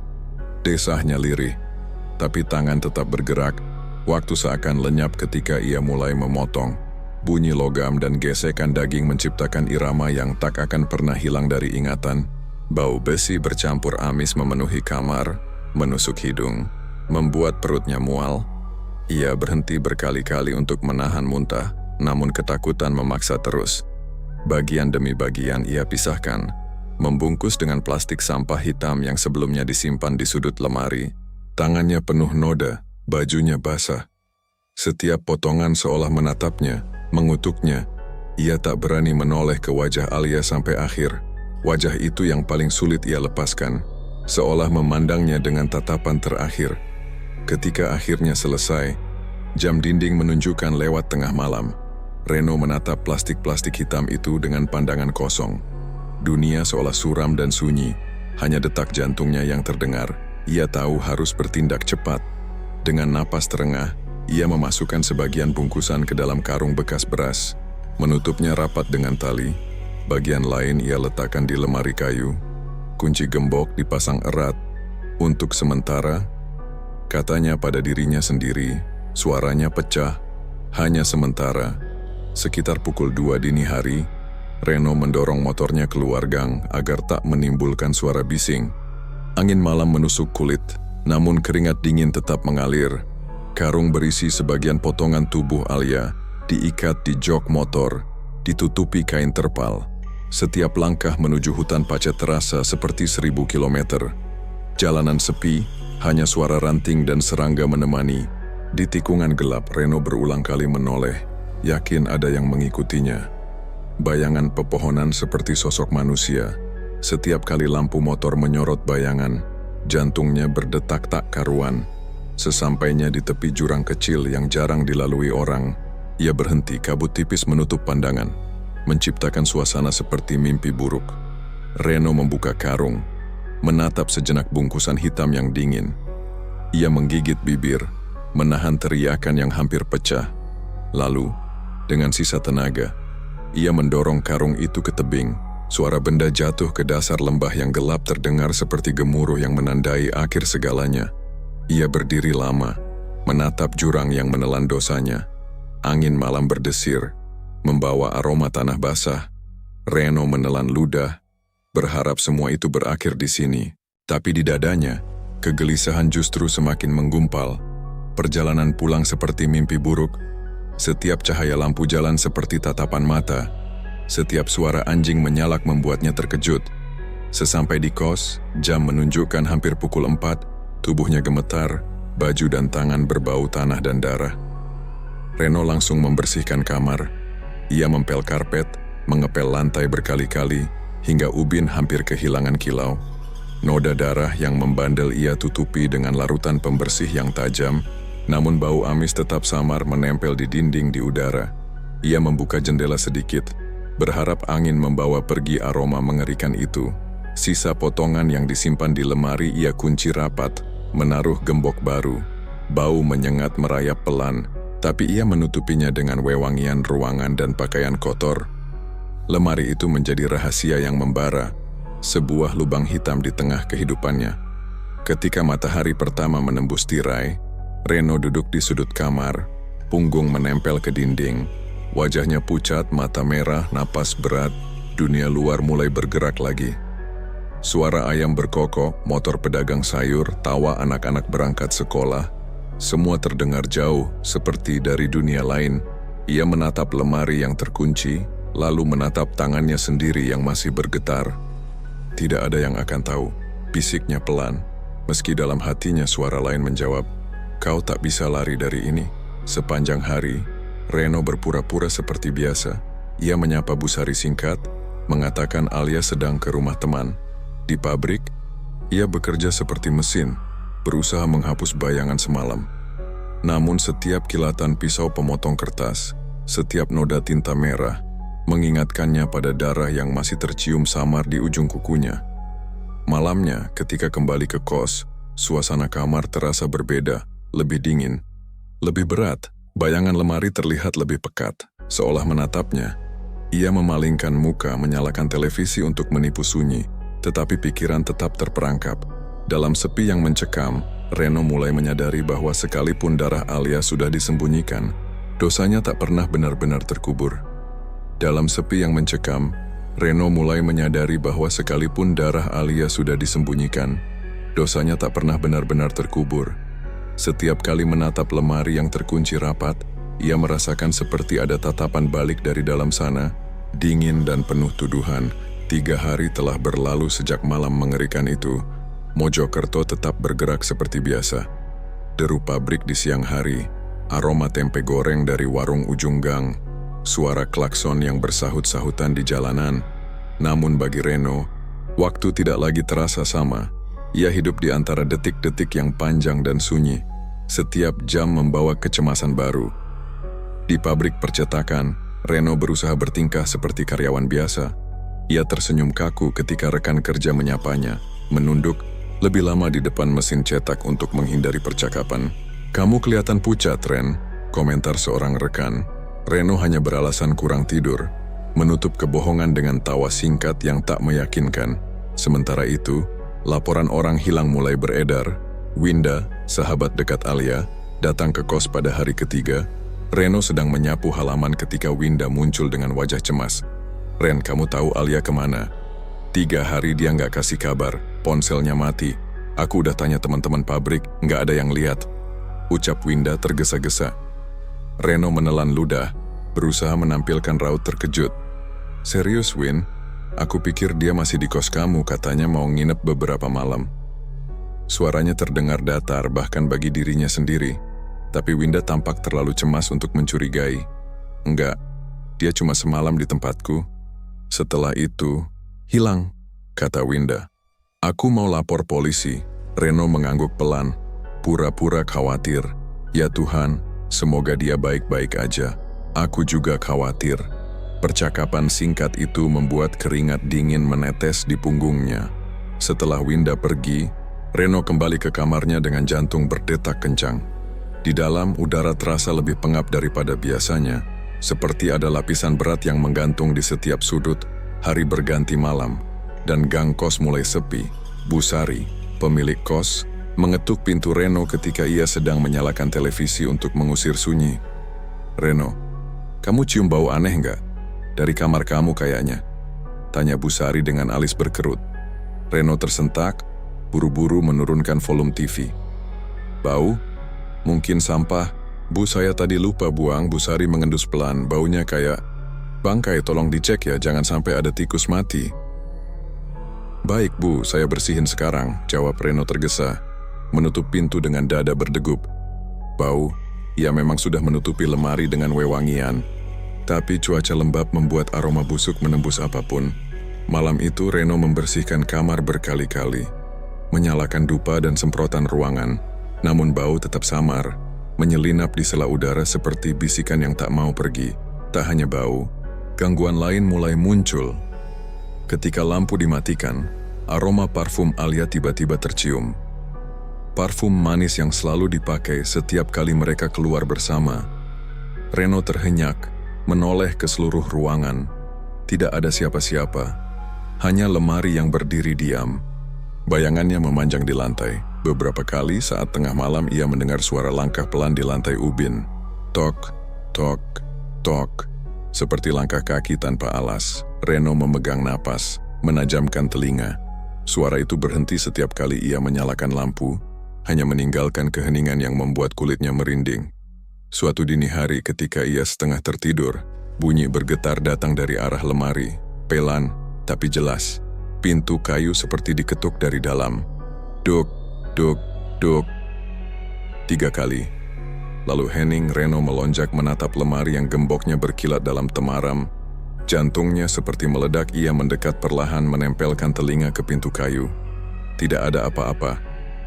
Speaker 1: desahnya lirih. Tapi tangan tetap bergerak. Waktu seakan lenyap ketika ia mulai memotong. Bunyi logam dan gesekan daging menciptakan irama yang tak akan pernah hilang dari ingatan. Bau besi bercampur amis memenuhi kamar, menusuk hidung, membuat perutnya mual. Ia berhenti berkali-kali untuk menahan muntah, namun ketakutan memaksa terus. Bagian demi bagian ia pisahkan, membungkus dengan plastik sampah hitam yang sebelumnya disimpan di sudut lemari. Tangannya penuh noda, bajunya basah. Setiap potongan seolah menatapnya, mengutuknya. Ia tak berani menoleh ke wajah Alia sampai akhir. Wajah itu yang paling sulit ia lepaskan, seolah memandangnya dengan tatapan terakhir. Ketika akhirnya selesai, jam dinding menunjukkan lewat tengah malam. Reno menatap plastik-plastik hitam itu dengan pandangan kosong. Dunia seolah suram dan sunyi, hanya detak jantungnya yang terdengar. Ia tahu harus bertindak cepat. Dengan napas terengah, ia memasukkan sebagian bungkusan ke dalam karung bekas beras, menutupnya rapat dengan tali. Bagian lain ia letakkan di lemari kayu. Kunci gembok dipasang erat. Untuk sementara, katanya pada dirinya sendiri, suaranya pecah. Hanya sementara. Sekitar pukul 2 dini hari, Reno mendorong motornya keluar gang agar tak menimbulkan suara bising. Angin malam menusuk kulit, namun keringat dingin tetap mengalir. Karung berisi sebagian potongan tubuh Alia, diikat di jok motor, ditutupi kain terpal. Setiap langkah menuju hutan pacet terasa seperti 1000 kilometer. Jalanan sepi, hanya suara ranting dan serangga menemani. Di tikungan gelap, Reno berulang kali menoleh, yakin ada yang mengikutinya. Bayangan pepohonan seperti sosok manusia. Setiap kali lampu motor menyorot bayangan, jantungnya berdetak tak karuan. Sesampainya di tepi jurang kecil yang jarang dilalui orang, ia berhenti. Kabut tipis menutup pandangan, menciptakan suasana seperti mimpi buruk. Reno membuka karung, menatap sejenak bungkusan hitam yang dingin. Ia menggigit bibir, menahan teriakan yang hampir pecah. Lalu, dengan sisa tenaga, ia mendorong karung itu ke tebing. Suara benda jatuh ke dasar lembah yang gelap terdengar seperti gemuruh yang menandai akhir segalanya. Ia berdiri lama, menatap jurang yang menelan dosanya. Angin malam berdesir, membawa aroma tanah basah. Reno menelan ludah, berharap semua itu berakhir di sini. Tapi di dadanya, kegelisahan justru semakin menggumpal. Perjalanan pulang seperti mimpi buruk. Setiap cahaya lampu jalan seperti tatapan mata. Setiap suara anjing menyalak membuatnya terkejut. Sesampai di kos, jam menunjukkan hampir pukul 4. Tubuhnya gemetar, baju dan tangan berbau tanah dan darah. Reno langsung membersihkan kamar. Ia mempel karpet, mengepel lantai berkali-kali, hingga ubin hampir kehilangan kilau. Noda darah yang membandel ia tutupi dengan larutan pembersih yang tajam. Namun bau amis tetap samar menempel di dinding di udara. Ia membuka jendela sedikit, berharap angin membawa pergi aroma mengerikan itu. Sisa potongan yang disimpan di lemari ia kunci rapat, menaruh gembok baru. Bau menyengat merayap pelan, tapi ia menutupinya dengan wewangian ruangan dan pakaian kotor. Lemari itu menjadi rahasia yang membara, sebuah lubang hitam di tengah kehidupannya. Ketika matahari pertama menembus tirai, Reno duduk di sudut kamar, punggung menempel ke dinding. Wajahnya pucat, mata merah, napas berat, dunia luar mulai bergerak lagi. Suara ayam berkokok, motor pedagang sayur, tawa anak-anak berangkat sekolah. Semua terdengar jauh, seperti dari dunia lain. Ia menatap lemari yang terkunci, lalu menatap tangannya sendiri yang masih bergetar. Tidak ada yang akan tahu, bisiknya pelan. Meski dalam hatinya suara lain menjawab, "Kau tak bisa lari dari ini." Sepanjang hari, Reno berpura-pura seperti biasa. Ia menyapa Busari singkat, mengatakan Alia sedang ke rumah teman. Di pabrik, ia bekerja seperti mesin, berusaha menghapus bayangan semalam. Namun setiap kilatan pisau pemotong kertas, setiap noda tinta merah, mengingatkannya pada darah yang masih tercium samar di ujung kukunya. Malamnya, ketika kembali ke kos, suasana kamar terasa berbeda, lebih dingin, lebih berat. Bayangan lemari terlihat lebih pekat, seolah menatapnya. Ia memalingkan muka, menyalakan televisi untuk menipu sunyi, tetapi pikiran tetap terperangkap. Dalam sepi yang mencekam, Reno mulai menyadari bahwa sekalipun darah Alia sudah disembunyikan, dosanya tak pernah benar-benar terkubur. Dalam sepi yang mencekam, Reno mulai menyadari bahwa sekalipun darah Alia sudah disembunyikan, dosanya tak pernah benar-benar terkubur. Setiap kali menatap lemari yang terkunci rapat, ia merasakan seperti ada tatapan balik dari dalam sana, dingin dan penuh tuduhan. 3 hari telah berlalu sejak malam mengerikan itu. Mojokerto tetap bergerak seperti biasa. Deru pabrik di siang hari, aroma tempe goreng dari warung ujung gang, suara klakson yang bersahut-sahutan di jalanan. Namun bagi Reno, waktu tidak lagi terasa sama. Ia hidup di antara detik-detik yang panjang dan sunyi. Setiap jam membawa kecemasan baru. Di pabrik percetakan, Reno berusaha bertingkah seperti karyawan biasa. Ia tersenyum kaku ketika rekan kerja menyapanya, menunduk lebih lama di depan mesin cetak untuk menghindari percakapan. "Kamu kelihatan pucat, Ren," komentar seorang rekan. Reno hanya beralasan kurang tidur, menutup kebohongan dengan tawa singkat yang tak meyakinkan. Sementara itu, laporan orang hilang mulai beredar. Winda, sahabat dekat Alia, datang ke kos pada hari ketiga. Reno sedang menyapu halaman ketika Winda muncul dengan wajah cemas. "Ren, kamu tahu Alia kemana?" 3 hari dia nggak kasih kabar, ponselnya mati. "Aku udah tanya teman-teman pabrik, nggak ada yang lihat," ucap Winda tergesa-gesa. Reno menelan ludah, berusaha menampilkan raut terkejut. "Serius, Win? Aku pikir dia masih di kos kamu, katanya mau nginep beberapa malam." Suaranya terdengar datar bahkan bagi dirinya sendiri, tapi Winda tampak terlalu cemas untuk mencurigai. "Enggak, dia cuma semalam di tempatku. Setelah itu, hilang," kata Winda. "Aku mau lapor polisi." Reno mengangguk pelan, pura-pura khawatir. "Ya Tuhan, semoga dia baik-baik aja. Aku juga khawatir." Percakapan singkat itu membuat keringat dingin menetes di punggungnya. Setelah Winda pergi, Reno kembali ke kamarnya dengan jantung berdetak kencang. Di dalam, udara terasa lebih pengap daripada biasanya, seperti ada lapisan berat yang menggantung di setiap sudut. Hari berganti malam, dan gang kos mulai sepi. Busari, pemilik kos, mengetuk pintu Reno ketika ia sedang menyalakan televisi untuk mengusir sunyi. "Reno, kamu cium bau aneh nggak? Dari kamar kamu kayaknya," tanya Busari dengan alis berkerut. Reno tersentak, buru-buru menurunkan volume TV. "Bau? Mungkin sampah. Bu, saya tadi lupa buang." Busari mengendus pelan, "Baunya kayak bangkai, tolong dicek ya, jangan sampai ada tikus mati." "Baik Bu, saya bersihin sekarang," jawab Reno tergesa, menutup pintu dengan dada berdegup. Bau, ia memang sudah menutupi lemari dengan wewangian. Tapi cuaca lembab membuat aroma busuk menembus apapun. Malam itu Reno membersihkan kamar berkali-kali, menyalakan dupa dan semprotan ruangan, namun bau tetap samar, menyelinap di sela udara seperti bisikan yang tak mau pergi. Tak hanya bau, gangguan lain mulai muncul. Ketika lampu dimatikan, aroma parfum Alia tiba-tiba tercium. parfum manis yang selalu dipakai setiap kali mereka keluar bersama. Reno terhenyak, menoleh ke seluruh ruangan. Tidak ada siapa-siapa, hanya lemari yang berdiri diam. Bayangannya memanjang di lantai. Beberapa kali saat tengah malam ia mendengar suara langkah pelan di lantai ubin. Tok, tok, tok. Seperti langkah kaki tanpa alas. Reno memegang napas, menajamkan telinga. Suara itu berhenti setiap kali ia menyalakan lampu, hanya meninggalkan keheningan yang membuat kulitnya merinding. Suatu dini hari ketika ia setengah tertidur, bunyi bergetar datang dari arah lemari. Pelan, tapi jelas. Pintu kayu seperti diketuk dari dalam. Duk, duk, duk. 3 kali. Lalu hening Reno melonjak menatap lemari yang gemboknya berkilat dalam temaram. Jantungnya seperti meledak, ia mendekat perlahan menempelkan telinga ke pintu kayu. Tidak ada apa-apa,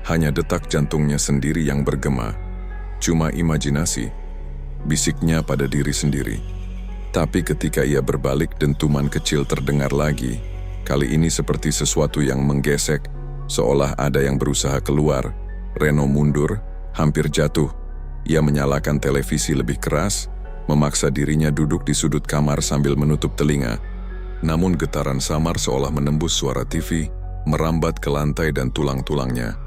Speaker 1: hanya detak jantungnya sendiri yang bergema. Cuma imajinasi, bisiknya pada diri sendiri. Tapi ketika ia berbalik, dentuman kecil terdengar lagi. Kali ini seperti sesuatu yang menggesek, seolah ada yang berusaha keluar. Reno mundur, hampir jatuh. Ia menyalakan televisi lebih keras, memaksa dirinya duduk di sudut kamar sambil menutup telinga. Namun getaran samar seolah menembus suara TV, merambat ke lantai dan tulang-tulangnya.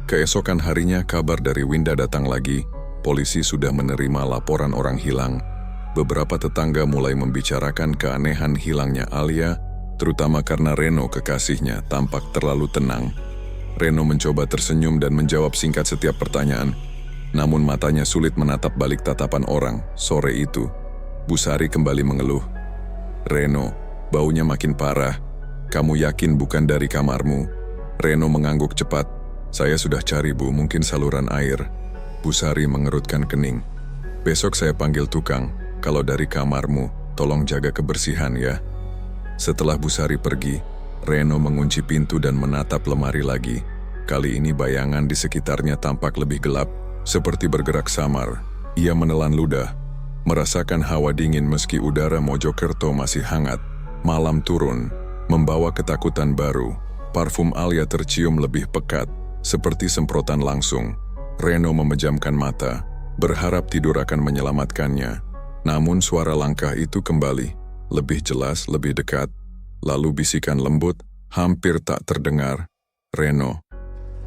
Speaker 1: Keesokan harinya kabar dari Winda datang lagi. Polisi sudah menerima laporan orang hilang. Beberapa tetangga mulai membicarakan keanehan hilangnya Alia, terutama karena Reno, kekasihnya, tampak terlalu tenang. Reno mencoba tersenyum dan menjawab singkat setiap pertanyaan. Namun matanya sulit menatap balik tatapan orang. Sore itu, Busari kembali mengeluh. Reno, baunya makin parah. Kamu yakin bukan dari kamarmu? Reno mengangguk cepat. Saya sudah cari Bu, mungkin saluran air. Busari mengerutkan kening. Besok saya panggil tukang. Kalau dari kamarmu, tolong jaga kebersihan ya. Setelah Busari pergi, Reno mengunci pintu dan menatap lemari lagi. Kali ini bayangan di sekitarnya tampak lebih gelap, seperti bergerak samar. Ia menelan ludah, merasakan hawa dingin meski udara Mojokerto masih hangat. Malam turun, membawa ketakutan baru. Parfum Alia tercium lebih pekat, seperti semprotan langsung. Reno memejamkan mata, berharap tidur akan menyelamatkannya. Namun suara langkah itu kembali, lebih jelas, lebih dekat. Lalu bisikan lembut, hampir tak terdengar. Reno.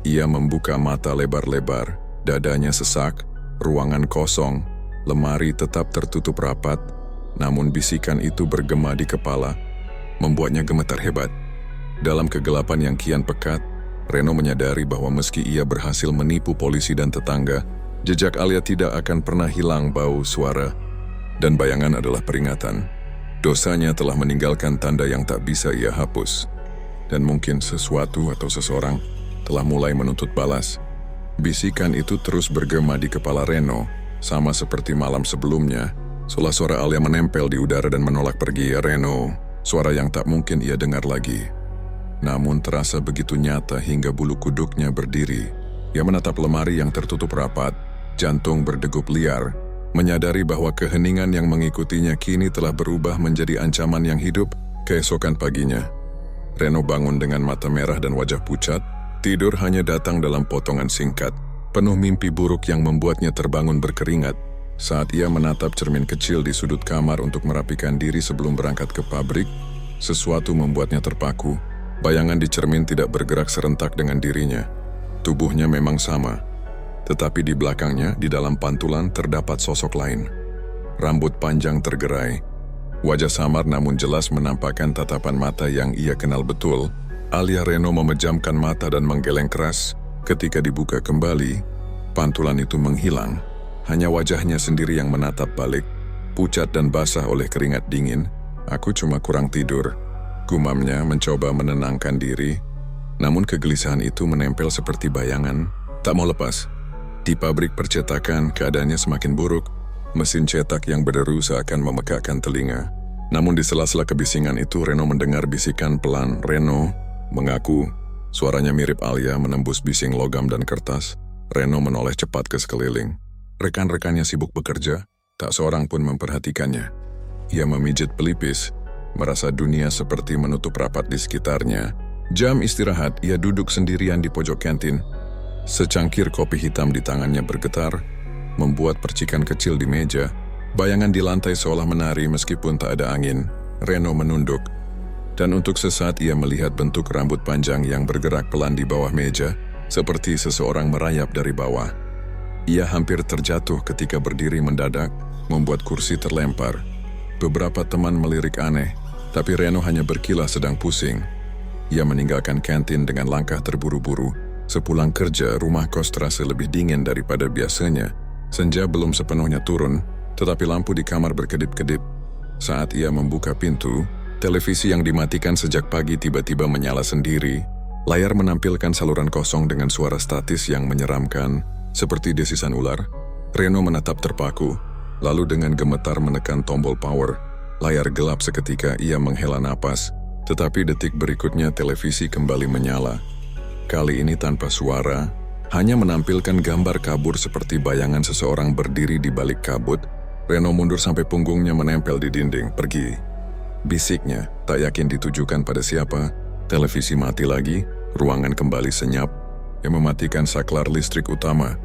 Speaker 1: Ia membuka mata lebar-lebar. Dadanya sesak, ruangan kosong, lemari tetap tertutup rapat, namun bisikan itu bergema di kepala, membuatnya gemetar hebat. Dalam kegelapan yang kian pekat, Reno menyadari bahwa meski ia berhasil menipu polisi dan tetangga, jejak Alia tidak akan pernah hilang. Bau, suara, dan bayangan adalah peringatan. Dosanya telah meninggalkan tanda yang tak bisa ia hapus. Dan mungkin sesuatu atau seseorang telah mulai menuntut balas. Bisikan itu terus bergema di kepala Reno, sama seperti malam sebelumnya. Seolah suara Alia menempel di udara dan menolak pergi. Reno, suara yang tak mungkin ia dengar lagi. Namun terasa begitu nyata hingga bulu kuduknya berdiri. Ia menatap lemari yang tertutup rapat, jantung berdegup liar, menyadari bahwa keheningan yang mengikutinya kini telah berubah menjadi ancaman yang hidup. Keesokan paginya, Reno bangun dengan mata merah dan wajah pucat. Tidur hanya datang dalam potongan singkat, penuh mimpi buruk yang membuatnya terbangun berkeringat. Saat ia menatap cermin kecil di sudut kamar untuk merapikan diri sebelum berangkat ke pabrik, sesuatu membuatnya terpaku. Bayangan di cermin tidak bergerak serentak dengan dirinya. Tubuhnya memang sama, tetapi di belakangnya, di dalam pantulan, terdapat sosok lain. Rambut panjang tergerai, wajah samar namun jelas menampakkan tatapan mata yang ia kenal betul. Alia. Reno memejamkan mata dan menggeleng keras. Ketika dibuka kembali, pantulan itu menghilang. Hanya wajahnya sendiri yang menatap balik, pucat dan basah oleh keringat dingin. Aku cuma kurang tidur, gumamnya mencoba menenangkan diri. Namun kegelisahan itu menempel seperti bayangan, tak mau lepas. Di pabrik percetakan, keadaannya semakin buruk. Mesin cetak yang berderu seakan memekakkan telinga. Namun di sela-sela kebisingan itu, Reno mendengar bisikan pelan. Reno mengaku. Suaranya mirip Alia, menembus bising logam dan kertas. Reno menoleh cepat ke sekeliling. Rekan-rekannya sibuk bekerja, tak seorang pun memperhatikannya. Ia memijit pelipis, merasa dunia seperti menutup rapat di sekitarnya. Jam istirahat, ia duduk sendirian di pojok kantin. Secangkir kopi hitam di tangannya bergetar, membuat percikan kecil di meja. Bayangan di lantai seolah menari meskipun tak ada angin. Reno menunduk, dan untuk sesaat ia melihat bentuk rambut panjang yang bergerak pelan di bawah meja, seperti seseorang merayap dari bawah. Ia hampir terjatuh ketika berdiri mendadak, membuat kursi terlempar. Beberapa teman melirik aneh, tapi Reno hanya berkilas sedang pusing. Ia meninggalkan kantin dengan langkah terburu-buru. Sepulang kerja, rumah kos terasa lebih dingin daripada biasanya. Senja belum sepenuhnya turun, tetapi lampu di kamar berkedip-kedip. Saat ia membuka pintu, televisi yang dimatikan sejak pagi tiba-tiba menyala sendiri. Layar menampilkan saluran kosong dengan suara statis yang menyeramkan, seperti desisan ular. Reno menatap terpaku, lalu dengan gemetar menekan tombol power. Layar gelap seketika, ia menghela napas, tetapi detik berikutnya televisi kembali menyala. Kali ini tanpa suara, hanya menampilkan gambar kabur seperti bayangan seseorang berdiri di balik kabut. Reno mundur sampai punggungnya menempel di dinding. "Pergi," bisiknya, tak yakin ditujukan pada siapa. Televisi mati lagi, ruangan kembali senyap. Ia mematikan saklar listrik utama.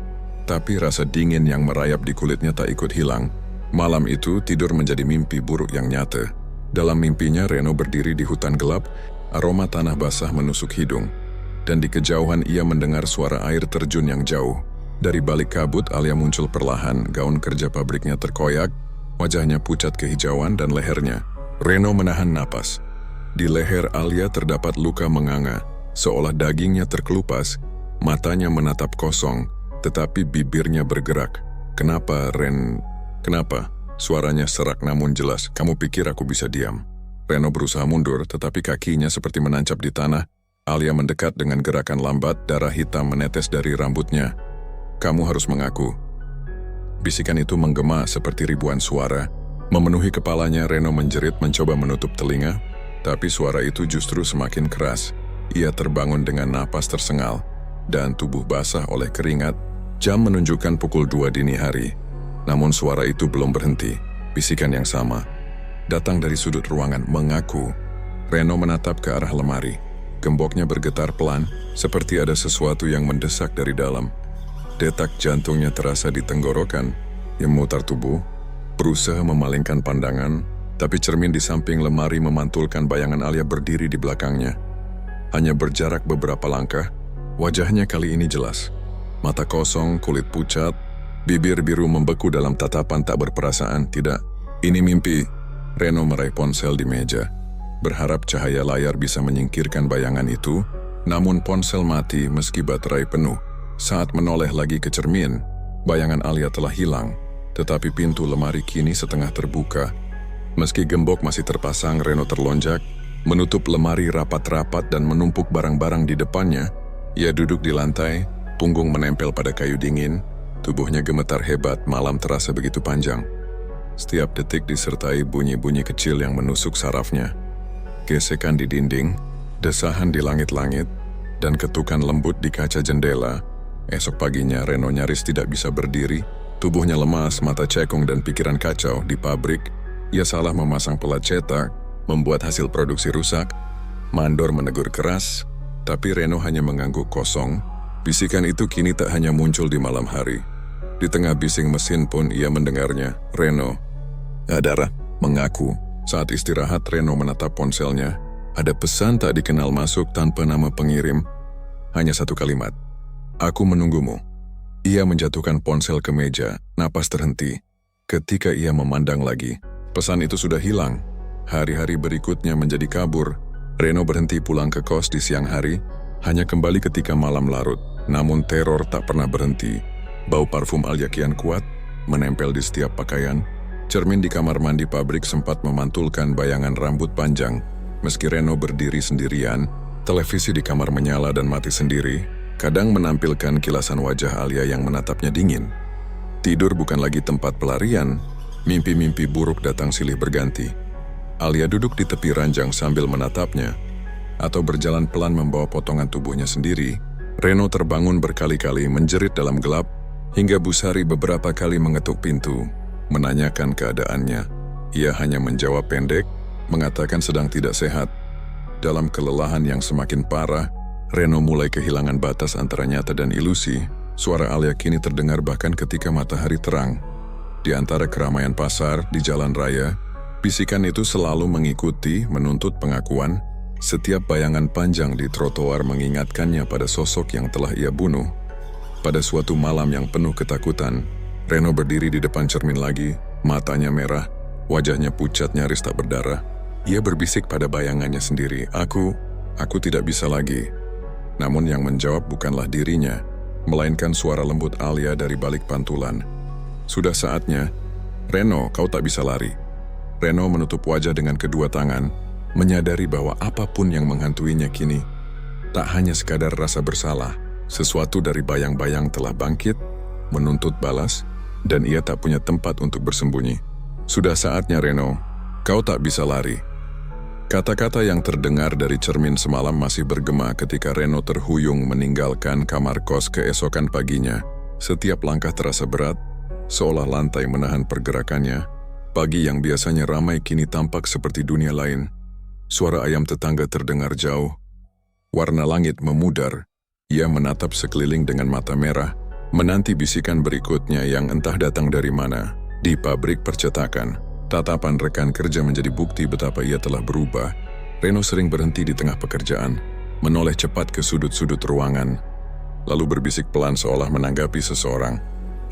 Speaker 1: Tapi rasa dingin yang merayap di kulitnya tak ikut hilang. Malam itu tidur menjadi mimpi buruk yang nyata. Dalam mimpinya Reno berdiri di hutan gelap, aroma tanah basah menusuk hidung. Dan di kejauhan ia mendengar suara air terjun yang jauh. Dari balik kabut Alia muncul perlahan, gaun kerja pabriknya terkoyak, wajahnya pucat kehijauan dan lehernya. Reno menahan napas. Di leher Alia terdapat luka menganga, seolah dagingnya terkelupas, matanya menatap kosong, tetapi bibirnya bergerak. "Kenapa, Ren? Kenapa?" Suaranya serak namun jelas. "Kamu pikir aku bisa diam?" Reno berusaha mundur, tetapi kakinya seperti menancap di tanah. Alia mendekat dengan gerakan lambat, darah hitam menetes dari rambutnya. "Kamu harus mengaku." Bisikan itu menggema seperti ribuan suara. Memenuhi kepalanya, Reno menjerit mencoba menutup telinga, tapi suara itu justru semakin keras. Ia terbangun dengan napas tersengal, dan tubuh basah oleh keringat. Jam menunjukkan pukul 2 dini hari. Namun suara itu belum berhenti. Bisikan yang sama datang dari sudut ruangan. "Mengaku." Reno menatap ke arah lemari. Gemboknya bergetar pelan, seperti ada sesuatu yang mendesak dari dalam. Detak jantungnya terasa di tenggorokan. Ia memutar tubuh, berusaha memalingkan pandangan, tapi cermin di samping lemari memantulkan bayangan Alia berdiri di belakangnya. Hanya berjarak beberapa langkah, wajahnya kali ini jelas. Mata kosong, kulit pucat, bibir biru membeku dalam tatapan tak berperasaan. "Tidak, ini mimpi." Reno meraih ponsel di meja, berharap cahaya layar bisa menyingkirkan bayangan itu, namun ponsel mati meski baterai penuh. Saat menoleh lagi ke cermin, bayangan Alia telah hilang, tetapi pintu lemari kini setengah terbuka. Meski gembok masih terpasang, Reno terlonjak, menutup lemari rapat-rapat dan menumpuk barang-barang di depannya. Ia duduk di lantai, punggung menempel pada kayu dingin, tubuhnya gemetar hebat, malam terasa begitu panjang. Setiap detik disertai bunyi-bunyi kecil yang menusuk sarafnya. Gesekan di dinding, desahan di langit-langit, dan ketukan lembut di kaca jendela. Esok paginya Reno nyaris tidak bisa berdiri, tubuhnya lemas, mata cekung dan pikiran kacau. Di pabrik, ia salah memasang pelat cetak, membuat hasil produksi rusak. Mandor menegur keras, tapi Reno hanya mengangguk kosong. Bisikan itu kini tak hanya muncul di malam hari. Di tengah bising mesin pun ia mendengarnya. "Reno." Adara mengaku. Saat istirahat, Reno menatap ponselnya. Ada pesan tak dikenal masuk tanpa nama pengirim. Hanya satu kalimat. "Aku menunggumu." Ia menjatuhkan ponsel ke meja, napas terhenti. Ketika ia memandang lagi, pesan itu sudah hilang. Hari-hari berikutnya menjadi kabur. Reno berhenti pulang ke kos di siang hari, hanya kembali ketika malam larut. Namun teror tak pernah berhenti. Bau parfum Alia kian kuat, menempel di setiap pakaian. Cermin di kamar mandi pabrik sempat memantulkan bayangan rambut panjang. Meski Reno berdiri sendirian, televisi di kamar menyala dan mati sendiri, kadang menampilkan kilasan wajah Alia yang menatapnya dingin. Tidur bukan lagi tempat pelarian, mimpi-mimpi buruk datang silih berganti. Alia duduk di tepi ranjang sambil menatapnya, atau berjalan pelan membawa potongan tubuhnya sendiri. Reno terbangun berkali-kali menjerit dalam gelap, hingga Busari beberapa kali mengetuk pintu, menanyakan keadaannya. Ia hanya menjawab pendek, mengatakan sedang tidak sehat. Dalam kelelahan yang semakin parah, Reno mulai kehilangan batas antara nyata dan ilusi. Suara Alia kini terdengar bahkan ketika matahari terang. Di antara keramaian pasar, di jalan raya, bisikan itu selalu mengikuti, menuntut pengakuan. Setiap bayangan panjang di trotoar mengingatkannya pada sosok yang telah ia bunuh. Pada suatu malam yang penuh ketakutan, Reno berdiri di depan cermin lagi, matanya merah, wajahnya pucat nyaris tak berdarah. Ia berbisik pada bayangannya sendiri, aku tidak bisa lagi. Namun yang menjawab bukanlah dirinya, melainkan suara lembut Alia dari balik pantulan. Sudah saatnya, Reno, kau tak bisa lari. Reno menutup wajah dengan kedua tangan, menyadari bahwa apapun yang menghantuinya kini, tak hanya sekadar rasa bersalah, sesuatu dari bayang-bayang telah bangkit, menuntut balas, dan ia tak punya tempat untuk bersembunyi. Sudah saatnya Reno, kau tak bisa lari. Kata-kata yang terdengar dari cermin semalam masih bergema ketika Reno terhuyung meninggalkan kamar kos keesokan paginya. Setiap langkah terasa berat, seolah lantai menahan pergerakannya. Pagi yang biasanya ramai kini tampak seperti dunia lain. Suara ayam tetangga terdengar jauh. Warna langit memudar. Ia menatap sekeliling dengan mata merah, menanti bisikan berikutnya yang entah datang dari mana. Di pabrik percetakan, tatapan rekan kerja menjadi bukti betapa ia telah berubah. Reno sering berhenti di tengah pekerjaan, menoleh cepat ke sudut-sudut ruangan, lalu berbisik pelan seolah menanggapi seseorang.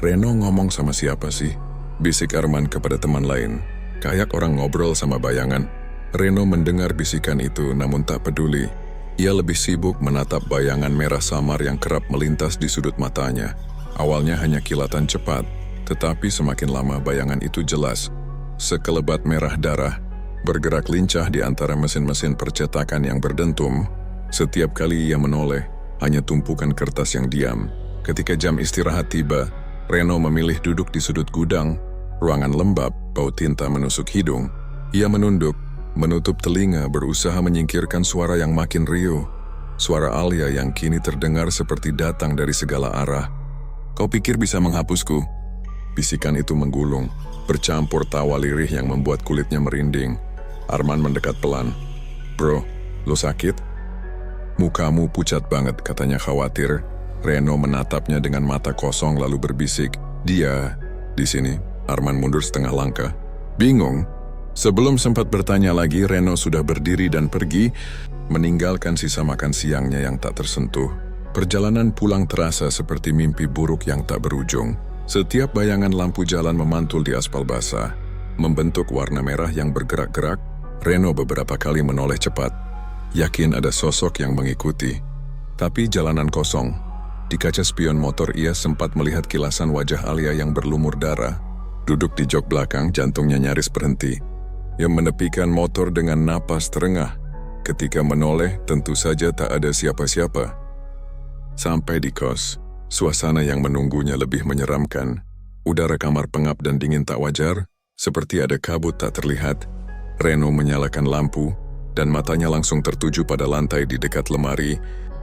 Speaker 1: Reno ngomong sama siapa sih? Bisik Arman kepada teman lain. Kayak orang ngobrol sama bayangan. Reno mendengar bisikan itu namun tak peduli. Ia lebih sibuk menatap bayangan merah samar yang kerap melintas di sudut matanya. Awalnya hanya kilatan cepat, tetapi semakin lama bayangan itu jelas. Sekelebat merah darah, bergerak lincah di antara mesin-mesin percetakan yang berdentum. Setiap kali ia menoleh, hanya tumpukan kertas yang diam. Ketika jam istirahat tiba, Reno memilih duduk di sudut gudang. Ruangan lembab, bau tinta menusuk hidung. Ia menunduk, menutup telinga, berusaha menyingkirkan suara yang makin riuh. Suara Alia yang kini terdengar seperti datang dari segala arah. Kau pikir bisa menghapusku? Bisikan itu menggulung, bercampur tawa lirih yang membuat kulitnya merinding. Arman mendekat pelan. Bro, lo sakit? Mukamu pucat banget, katanya khawatir. Reno menatapnya dengan mata kosong lalu berbisik. Dia, di sini. Arman mundur setengah langkah. Bingung? Sebelum sempat bertanya lagi, Reno sudah berdiri dan pergi, meninggalkan sisa makan siangnya yang tak tersentuh. Perjalanan pulang terasa seperti mimpi buruk yang tak berujung. Setiap bayangan lampu jalan memantul di aspal basah, membentuk warna merah yang bergerak-gerak. Reno beberapa kali menoleh cepat, yakin ada sosok yang mengikuti. Tapi jalanan kosong. Di kaca spion motor ia sempat melihat kilasan wajah Alia yang berlumur darah. Duduk di jok belakang, jantungnya nyaris berhenti. Ia menepikan motor dengan napas terengah. Ketika menoleh, tentu saja tak ada siapa-siapa. Sampai di kos, suasana yang menunggunya lebih menyeramkan. Udara kamar pengap dan dingin tak wajar, seperti ada kabut tak terlihat. Reno menyalakan lampu, dan matanya langsung tertuju pada lantai di dekat lemari.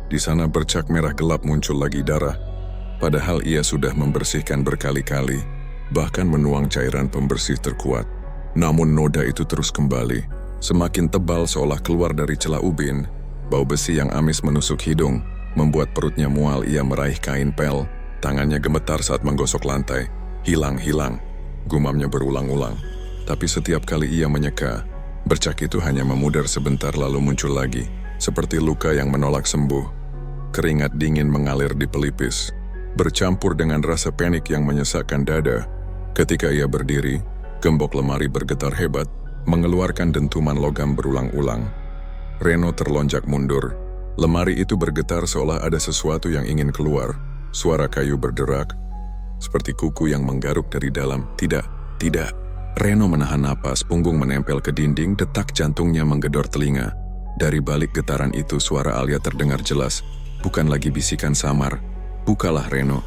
Speaker 1: Di sana bercak merah gelap muncul lagi darah. Padahal ia sudah membersihkan berkali-kali, bahkan menuang cairan pembersih terkuat. Namun noda itu terus kembali, semakin tebal seolah keluar dari celah ubin. Bau besi yang amis menusuk hidung, membuat perutnya mual. Ia meraih kain pel, tangannya gemetar saat menggosok lantai. Hilang, gumamnya berulang-ulang. Tapi setiap kali ia menyeka, bercak itu hanya memudar sebentar lalu muncul lagi, seperti luka yang menolak sembuh. Keringat dingin mengalir di pelipis, bercampur dengan rasa panik yang menyesakkan dada. Ketika ia berdiri, gembok lemari bergetar hebat, mengeluarkan dentuman logam berulang-ulang. Reno terlonjak mundur. Lemari itu bergetar seolah ada sesuatu yang ingin keluar. Suara kayu berderak, seperti kuku yang menggaruk dari dalam. Tidak. Reno menahan napas, punggung menempel ke dinding, detak jantungnya menggedor telinga. Dari balik getaran itu suara Alia terdengar jelas, bukan lagi bisikan samar. Bukalah Reno.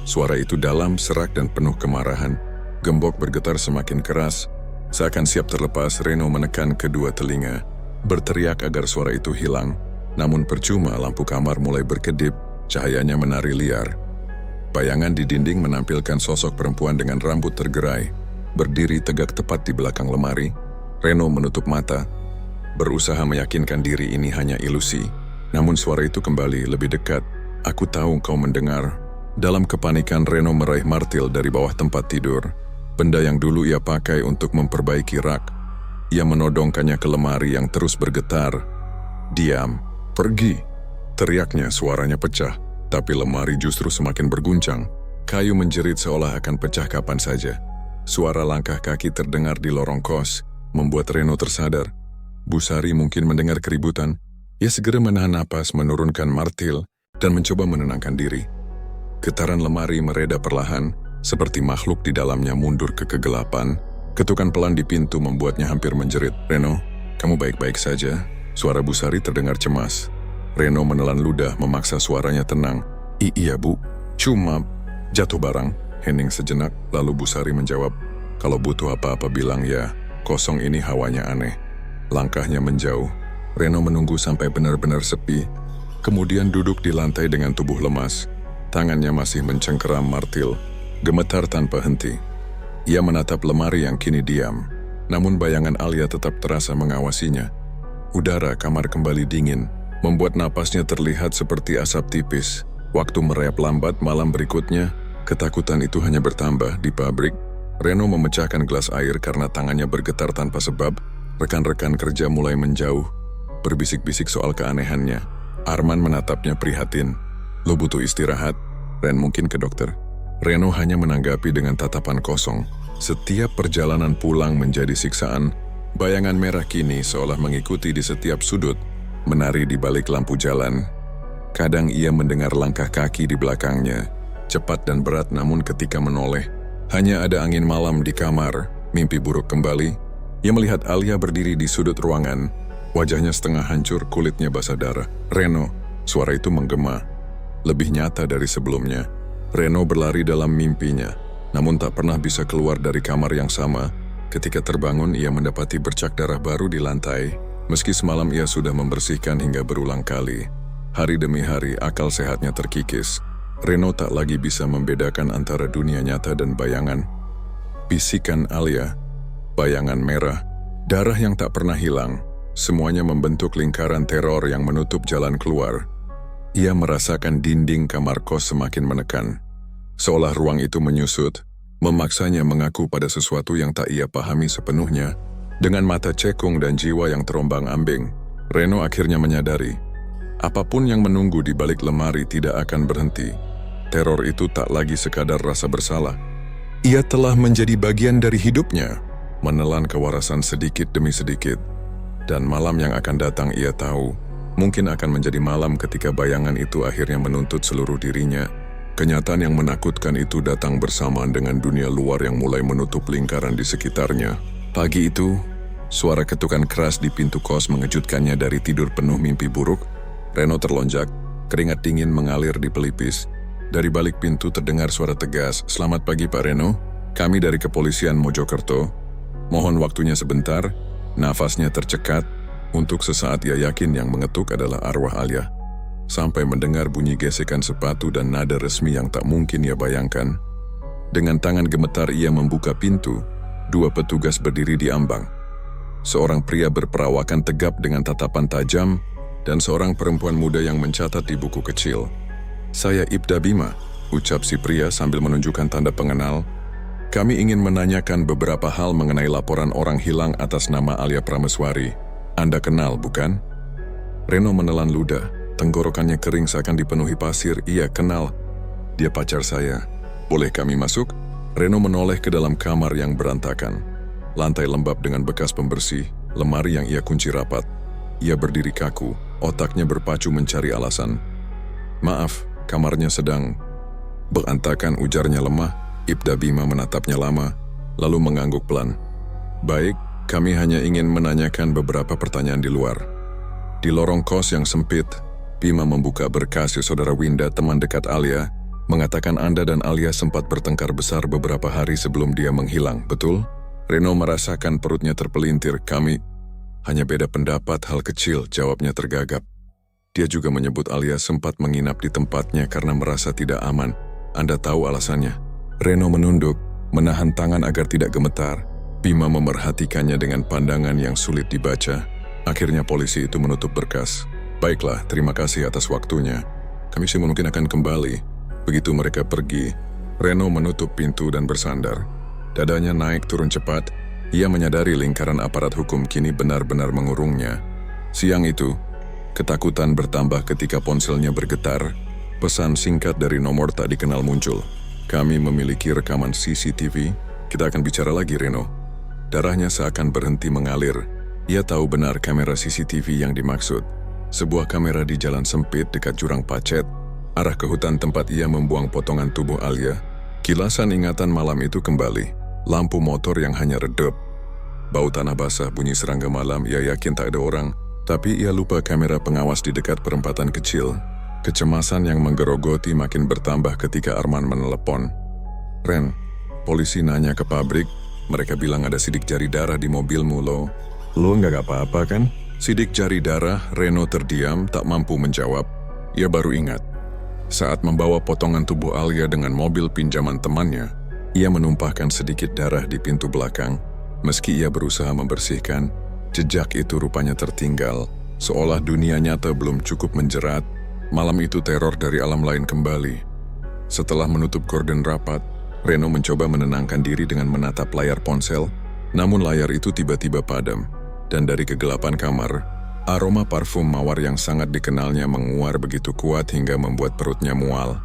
Speaker 1: Suara itu dalam, serak dan penuh kemarahan. Gembok bergetar semakin keras. Seakan siap terlepas, Reno menekan kedua telinga, berteriak agar suara itu hilang. Namun percuma, lampu kamar mulai berkedip, cahayanya menari liar. Bayangan di dinding menampilkan sosok perempuan dengan rambut tergerai, berdiri tegak tepat di belakang lemari. Reno menutup mata, berusaha meyakinkan diri ini hanya ilusi. Namun suara itu kembali lebih dekat. Aku tahu kau mendengar. Dalam kepanikan, Reno meraih martil dari bawah tempat tidur. Benda yang dulu ia pakai untuk memperbaiki rak. Ia menodongkannya ke lemari yang terus bergetar. "Diam, pergi!" teriaknya, suaranya pecah. Tapi lemari justru semakin berguncang. Kayu menjerit seolah akan pecah kapan saja. Suara langkah kaki terdengar di lorong kos, membuat Reno tersadar. Busari mungkin mendengar keributan. Ia segera menahan napas, menurunkan martil, dan mencoba menenangkan diri. Getaran lemari mereda perlahan, seperti makhluk di dalamnya mundur ke kegelapan. Ketukan pelan di pintu membuatnya hampir menjerit. "Reno, kamu baik-baik saja?" Suara Busari terdengar cemas. Reno menelan ludah, memaksa suaranya tenang. Iya bu, cuma jatuh barang." Hening sejenak, lalu Busari menjawab, "Kalau butuh apa-apa bilang ya, kosong ini hawanya aneh." Langkahnya menjauh. Reno menunggu sampai benar-benar sepi, kemudian duduk di lantai dengan tubuh lemas. Tangannya masih mencengkeram martil, gemetar tanpa henti. Ia menatap lemari yang kini diam, namun bayangan Alia tetap terasa mengawasinya. Udara kamar kembali dingin, membuat napasnya terlihat seperti asap tipis. Waktu merayap lambat malam berikutnya, ketakutan itu hanya bertambah. Di pabrik, Reno memecahkan gelas air karena tangannya bergetar tanpa sebab. Rekan-rekan kerja mulai menjauh, berbisik-bisik soal keanehannya. Arman menatapnya prihatin. "Lo butuh istirahat, Ren, mungkin ke dokter." Reno hanya menanggapi dengan tatapan kosong. Setiap perjalanan pulang menjadi siksaan. Bayangan merah kini seolah mengikuti di setiap sudut, menari di balik lampu jalan. Kadang ia mendengar langkah kaki di belakangnya, cepat dan berat, namun ketika menoleh, hanya ada angin malam di kamar. Mimpi buruk kembali. Ia melihat Alia berdiri di sudut ruangan, wajahnya setengah hancur, kulitnya basah darah. "Reno," suara itu menggema, lebih nyata dari sebelumnya. Reno berlari dalam mimpinya, namun tak pernah bisa keluar dari kamar yang sama. Ketika terbangun, ia mendapati bercak darah baru di lantai. Meski semalam ia sudah membersihkan hingga berulang kali. Hari demi hari, akal sehatnya terkikis. Reno tak lagi bisa membedakan antara dunia nyata dan bayangan. Bisikan Alia, bayangan merah, darah yang tak pernah hilang, semuanya membentuk lingkaran teror yang menutup jalan keluar. Ia merasakan dinding kamar kos semakin menekan, seolah ruang itu menyusut, memaksanya mengaku pada sesuatu yang tak ia pahami sepenuhnya. Dengan mata cekung dan jiwa yang terombang-ambing, Reno akhirnya menyadari, apapun yang menunggu di balik lemari tidak akan berhenti. Teror itu tak lagi sekadar rasa bersalah. Ia telah menjadi bagian dari hidupnya, menelan kewarasan sedikit demi sedikit. Dan malam yang akan datang ia tahu, mungkin akan menjadi malam ketika bayangan itu akhirnya menuntut seluruh dirinya. Kenyataan yang menakutkan itu datang bersamaan dengan dunia luar yang mulai menutup lingkaran di sekitarnya. Pagi itu, suara ketukan keras di pintu kos mengejutkannya dari tidur penuh mimpi buruk. Reno terlonjak, keringat dingin mengalir di pelipis. Dari balik pintu terdengar suara tegas, "Selamat pagi Pak Reno, kami dari kepolisian Mojokerto. Mohon waktunya sebentar." Nafasnya tercekat. Untuk sesaat ia yakin yang mengetuk adalah arwah Alia. Sampai mendengar bunyi gesekan sepatu dan nada resmi yang tak mungkin ia bayangkan. Dengan tangan gemetar ia membuka pintu. Dua petugas berdiri di ambang. Seorang pria berperawakan tegap dengan tatapan tajam, dan seorang perempuan muda yang mencatat di buku kecil. "Saya Ibda Bima," ucap si pria sambil menunjukkan tanda pengenal. "Kami ingin menanyakan beberapa hal mengenai laporan orang hilang atas nama Alia Prameswari. Anda kenal, bukan?" Reno menelan ludah. Tenggorokannya kering seakan dipenuhi pasir. "Iya, kenal. Dia pacar saya. Boleh kami masuk?" Reno menoleh ke dalam kamar yang berantakan. Lantai lembab dengan bekas pembersih, lemari yang ia kunci rapat. Ia berdiri kaku, otaknya berpacu mencari alasan. "Maaf, kamarnya sedang berantakan," ujarnya lemah. Ibda Bima menatapnya lama, lalu mengangguk pelan. "Baik, kami hanya ingin menanyakan beberapa pertanyaan di luar." Di lorong kos yang sempit, Bima membuka berkas saudara Winda, teman dekat Alia, mengatakan Anda dan Alia sempat bertengkar besar beberapa hari sebelum dia menghilang, betul? Reno merasakan perutnya terpelintir. "Kami hanya beda pendapat hal kecil," jawabnya tergagap. Dia juga menyebut Alia sempat menginap di tempatnya karena merasa tidak aman. "Anda tahu alasannya?" Reno menunduk, menahan tangan agar tidak gemetar. Bima memerhatikannya dengan pandangan yang sulit dibaca. Akhirnya polisi itu menutup berkas. Baiklah, terima kasih atas waktunya. Kami sih mungkin akan kembali. Begitu mereka pergi, Reno menutup pintu dan bersandar. Dadanya naik turun cepat. Ia menyadari lingkaran aparat hukum kini benar-benar mengurungnya. Siang itu, ketakutan bertambah ketika ponselnya bergetar. Pesan singkat dari nomor tak dikenal muncul. Kami memiliki rekaman CCTV. Kita akan bicara lagi, Reno. Darahnya seakan berhenti mengalir. Ia tahu benar kamera CCTV yang dimaksud. Sebuah kamera di jalan sempit dekat jurang Pacet, arah ke hutan tempat ia membuang potongan tubuh Alia. Kilasan ingatan malam itu kembali. Lampu motor yang hanya redup. Bau tanah basah, bunyi serangga malam, ia yakin tak ada orang. Tapi ia lupa kamera pengawas di dekat perempatan kecil. Kecemasan yang menggerogoti makin bertambah ketika Arman menelepon. Ren, polisi nanya ke pabrik. Mereka bilang ada sidik jari darah di mobilmu lo. Lo nggak apa-apa kan? Sidik jari darah, Reno terdiam, tak mampu menjawab. Ia baru ingat. Saat membawa potongan tubuh Alia dengan mobil pinjaman temannya, ia menumpahkan sedikit darah di pintu belakang. Meski ia berusaha membersihkan, jejak itu rupanya tertinggal. Seolah dunia nyata belum cukup menjerat, malam itu teror dari alam lain kembali. Setelah menutup gorden rapat, Reno mencoba menenangkan diri dengan menatap layar ponsel, namun layar itu tiba-tiba padam. Dan dari kegelapan kamar, aroma parfum mawar yang sangat dikenalnya menguar begitu kuat hingga membuat perutnya mual.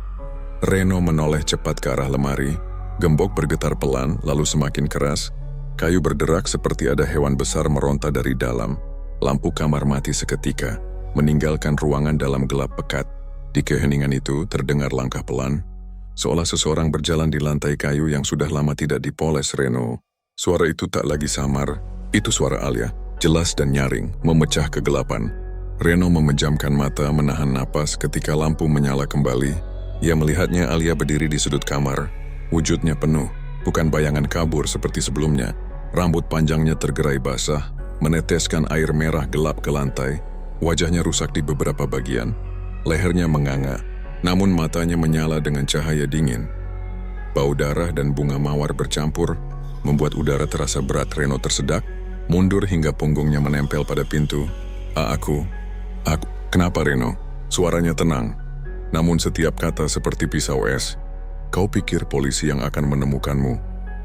Speaker 1: Reno menoleh cepat ke arah lemari, gembok bergetar pelan lalu semakin keras, kayu berderak seperti ada hewan besar meronta dari dalam. Lampu kamar mati seketika, meninggalkan ruangan dalam gelap pekat. Di keheningan itu terdengar langkah pelan, seolah seseorang berjalan di lantai kayu yang sudah lama tidak dipoles. Reno. Suara itu tak lagi samar, itu suara Alia. Jelas dan nyaring, memecah kegelapan. Reno memejamkan mata, menahan napas ketika lampu menyala kembali. Ia melihatnya Alia berdiri di sudut kamar. Wujudnya penuh, bukan bayangan kabur seperti sebelumnya. Rambut panjangnya tergerai basah, meneteskan air merah gelap ke lantai. Wajahnya rusak di beberapa bagian. Lehernya menganga, namun matanya menyala dengan cahaya dingin. Bau darah dan bunga mawar bercampur, membuat udara terasa berat. Reno tersedak, mundur hingga punggungnya menempel pada pintu. Aku, kenapa Reno? Suaranya tenang, namun setiap kata seperti pisau es. Kau pikir polisi yang akan menemukanmu,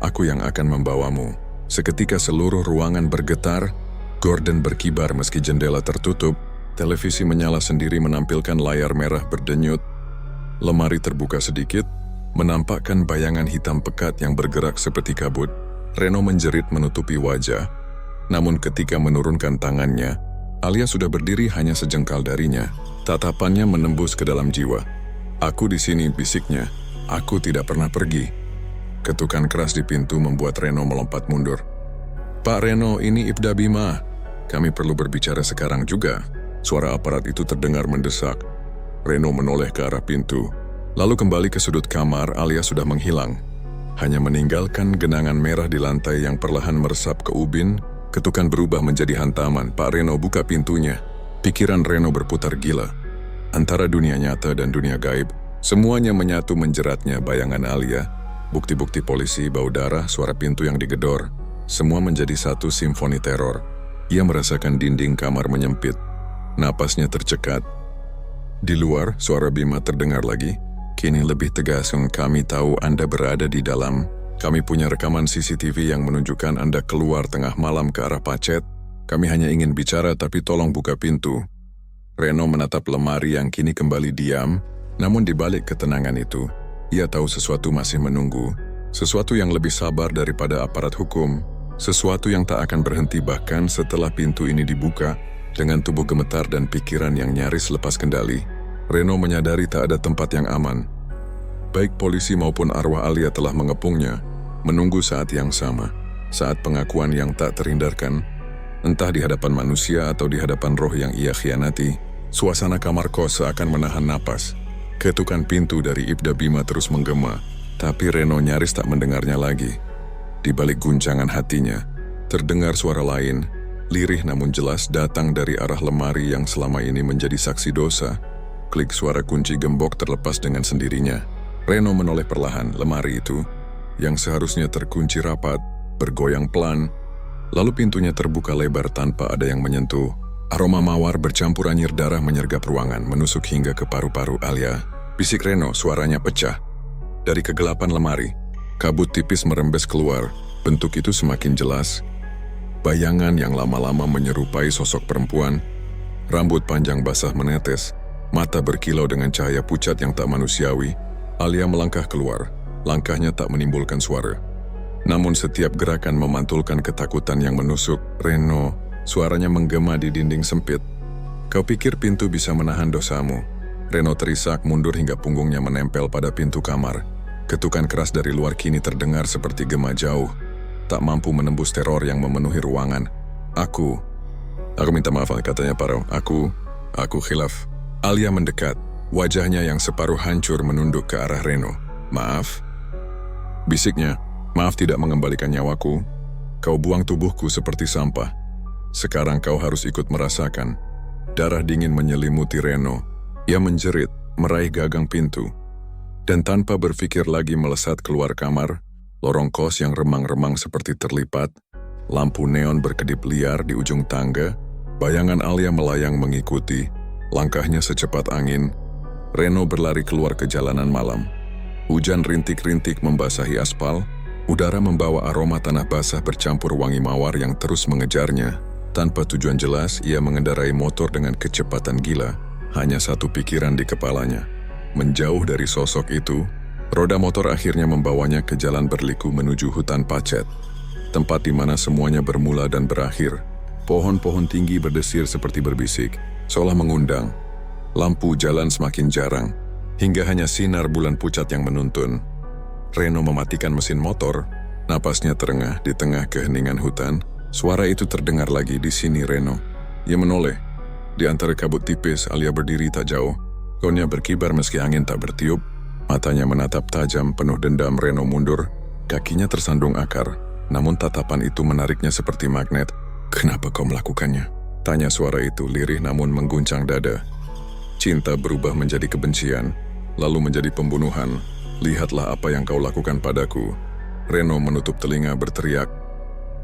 Speaker 1: aku yang akan membawamu. Seketika seluruh ruangan bergetar, gorden berkibar meski jendela tertutup, televisi menyala sendiri menampilkan layar merah berdenyut. Lemari terbuka sedikit, menampakkan bayangan hitam pekat yang bergerak seperti kabut. Reno menjerit menutupi wajah. Namun ketika menurunkan tangannya, Alia sudah berdiri hanya sejengkal darinya. Tatapannya menembus ke dalam jiwa. Aku di sini, bisiknya. Aku tidak pernah pergi. Ketukan keras di pintu membuat Reno melompat mundur. Pak Reno, ini Ibda Bima. Kami perlu berbicara sekarang juga. Suara aparat itu terdengar mendesak. Reno menoleh ke arah pintu. Lalu kembali ke sudut kamar. Alia sudah menghilang. Hanya meninggalkan genangan merah di lantai yang perlahan meresap ke ubin. Ketukan berubah menjadi hantaman. Pak Reno buka pintunya. Pikiran Reno berputar gila. Antara dunia nyata dan dunia gaib, semuanya menyatu menjeratnya. Bayangan Alia, bukti-bukti polisi, bau darah, suara pintu yang digedor. Semua menjadi satu simfoni teror. Ia merasakan dinding kamar menyempit. Napasnya tercekat. Di luar, suara Bima terdengar lagi. Kini lebih tegas, kami tahu Anda berada di dalam. Kami punya rekaman CCTV yang menunjukkan Anda keluar tengah malam ke arah Pacet. Kami hanya ingin bicara, tapi tolong buka pintu. Reno menatap lemari yang kini kembali diam, namun di balik ketenangan itu, ia tahu sesuatu masih menunggu. Sesuatu yang lebih sabar daripada aparat hukum. Sesuatu yang tak akan berhenti bahkan setelah pintu ini dibuka. Dengan tubuh gemetar dan pikiran yang nyaris lepas kendali, Reno menyadari tak ada tempat yang aman. Baik polisi maupun arwah Alia telah mengepungnya, menunggu saat yang sama, saat pengakuan yang tak terhindarkan, entah di hadapan manusia atau di hadapan roh yang ia khianati. Suasana kamar kos seakan menahan napas. Ketukan pintu dari Ibda Bima terus menggema, tapi Reno nyaris tak mendengarnya lagi. Di balik guncangan hatinya, terdengar suara lain, lirih namun jelas datang dari arah lemari yang selama ini menjadi saksi dosa. Klik suara kunci gembok terlepas dengan sendirinya. Reno menoleh perlahan. Lemari itu, yang seharusnya terkunci rapat, bergoyang pelan. Lalu pintunya terbuka lebar tanpa ada yang menyentuh. Aroma mawar bercampur anyir darah menyergap ruangan, menusuk hingga ke paru-paru Alia. Bisik Reno, suaranya pecah. Dari kegelapan lemari, kabut tipis merembes keluar. Bentuk itu semakin jelas. Bayangan yang lama-lama menyerupai sosok perempuan. Rambut panjang basah menetes, mata berkilau dengan cahaya pucat yang tak manusiawi. Alia melangkah keluar. Langkahnya tak menimbulkan suara. Namun setiap gerakan memantulkan ketakutan yang menusuk. Reno, suaranya menggema di dinding sempit. Kau pikir pintu bisa menahan dosamu? Reno terisak mundur hingga punggungnya menempel pada pintu kamar. Ketukan keras dari luar kini terdengar seperti gema jauh. Tak mampu menembus teror yang memenuhi ruangan. Aku minta maaf, katanya Paro. Aku khilaf. Alia mendekat. Wajahnya yang separuh hancur menunduk ke arah Reno. Maaf. Bisiknya, maaf tidak mengembalikan nyawaku. Kau buang tubuhku seperti sampah. Sekarang kau harus ikut merasakan. Darah dingin menyelimuti Reno. Ia menjerit, meraih gagang pintu. Dan tanpa berpikir lagi melesat keluar kamar, lorong kos yang remang-remang seperti terlipat, lampu neon berkedip liar di ujung tangga, bayangan Alia melayang mengikuti, langkahnya secepat angin. Reno berlari keluar ke jalanan malam. Hujan rintik-rintik membasahi aspal, udara membawa aroma tanah basah bercampur wangi mawar yang terus mengejarnya. Tanpa tujuan jelas, ia mengendarai motor dengan kecepatan gila. Hanya satu pikiran di kepalanya. Menjauh dari sosok itu, roda motor akhirnya membawanya ke jalan berliku menuju hutan pacet. Tempat di mana semuanya bermula dan berakhir. Pohon-pohon tinggi berdesir seperti berbisik, seolah mengundang. Lampu jalan semakin jarang, hingga hanya sinar bulan pucat yang menuntun. Reno mematikan mesin motor, napasnya terengah di tengah keheningan hutan. Suara itu terdengar lagi, di sini Reno. Ia menoleh. Di antara kabut tipis, Alia berdiri tak jauh. Gaunnya berkibar meski angin tak bertiup. Matanya menatap tajam penuh dendam. Reno mundur. Kakinya tersandung akar. Namun tatapan itu menariknya seperti magnet. Kenapa kau melakukannya? Tanya suara itu, lirih namun mengguncang dada. Cinta berubah menjadi kebencian, lalu menjadi pembunuhan. Lihatlah apa yang kau lakukan padaku. Reno menutup telinga berteriak.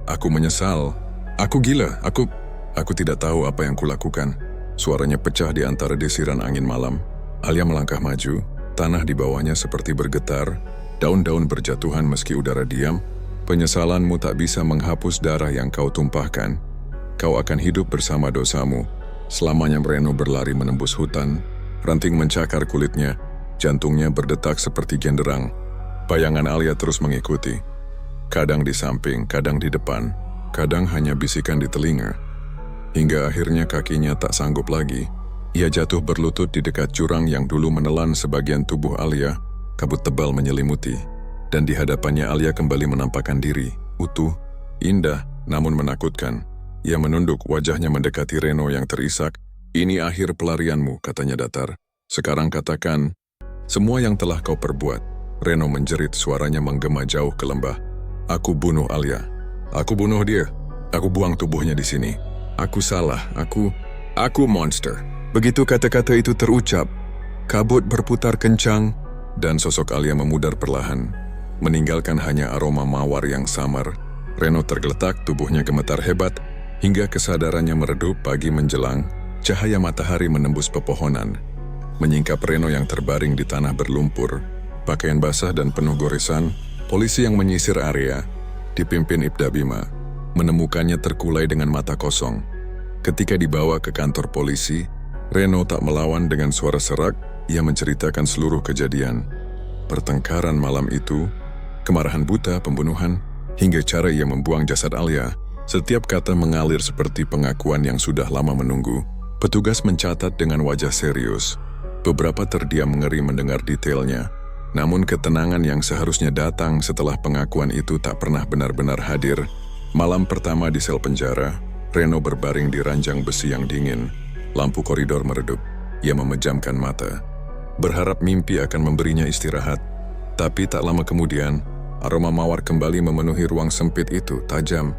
Speaker 1: Aku menyesal. Aku gila. Aku tidak tahu apa yang kulakukan. Suaranya pecah di antara desiran angin malam. Alia melangkah maju. Tanah di bawahnya seperti bergetar. Daun-daun berjatuhan meski udara diam. Penyesalanmu tak bisa menghapus darah yang kau tumpahkan. Kau akan hidup bersama dosamu. Selamanya Reno berlari menembus hutan. Ranting mencakar kulitnya. Jantungnya berdetak seperti genderang. Bayangan Alia terus mengikuti. Kadang di samping, kadang di depan, kadang hanya bisikan di telinga. Hingga akhirnya kakinya tak sanggup lagi. Ia jatuh berlutut di dekat jurang yang dulu menelan sebagian tubuh Alia. Kabut tebal menyelimuti. Dan di hadapannya Alia kembali menampakkan diri. Utuh, indah, namun menakutkan. Ia menunduk, wajahnya mendekati Reno yang terisak. Ini akhir pelarianmu, katanya datar. Sekarang katakan, semua yang telah kau perbuat. Reno menjerit, suaranya menggema jauh ke lembah. Aku bunuh Alia. Aku bunuh dia. Aku buang tubuhnya di sini. Aku salah. Aku monster. Begitu kata-kata itu terucap, kabut berputar kencang dan sosok Alia memudar perlahan, meninggalkan hanya aroma mawar yang samar. Reno tergeletak, tubuhnya gemetar hebat, hingga kesadarannya meredup. Pagi menjelang, cahaya matahari menembus pepohonan, menyingkap Reno yang terbaring di tanah berlumpur, pakaian basah dan penuh goresan. Polisi yang menyisir area, dipimpin Ibda Bima, menemukannya terkulai dengan mata kosong. Ketika dibawa ke kantor polisi, Reno tak melawan. Dengan suara serak, ia menceritakan seluruh kejadian. Pertengkaran malam itu, kemarahan buta, pembunuhan, hingga cara ia membuang jasad Alia. Setiap kata mengalir seperti pengakuan yang sudah lama menunggu. Petugas mencatat dengan wajah serius. Beberapa terdiam ngeri mendengar detailnya. Namun ketenangan yang seharusnya datang setelah pengakuan itu tak pernah benar-benar hadir. Malam pertama di sel penjara, Reno berbaring di ranjang besi yang dingin. Lampu koridor meredup. Ia memejamkan mata, berharap mimpi akan memberinya istirahat. Tapi tak lama kemudian, aroma mawar kembali memenuhi ruang sempit itu, tajam.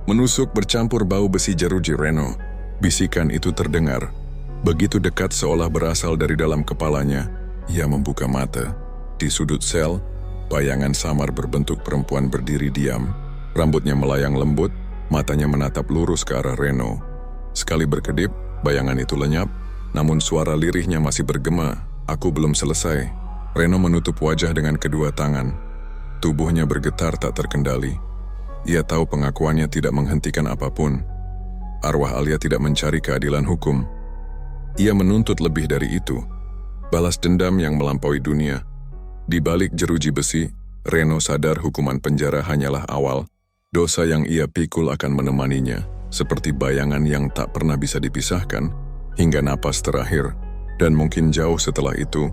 Speaker 1: Menusuk bercampur bau besi jeruji Reno. Bisikan itu terdengar. Begitu dekat seolah berasal dari dalam kepalanya. Ia membuka mata. Di sudut sel, bayangan samar berbentuk perempuan berdiri diam. Rambutnya melayang lembut, matanya menatap lurus ke arah Reno. Sekali berkedip, bayangan itu lenyap, namun suara lirihnya masih bergema. Aku belum selesai. Reno menutup wajah dengan kedua tangan. Tubuhnya bergetar tak terkendali. Ia tahu pengakuannya tidak menghentikan apapun. Arwah Alia tidak mencari keadilan hukum. Ia menuntut lebih dari itu. Balas dendam yang melampaui dunia. Di balik jeruji besi, Reno sadar hukuman penjara hanyalah awal. Dosa yang ia pikul akan menemaninya, seperti bayangan yang tak pernah bisa dipisahkan, hingga napas terakhir. Dan mungkin jauh setelah itu,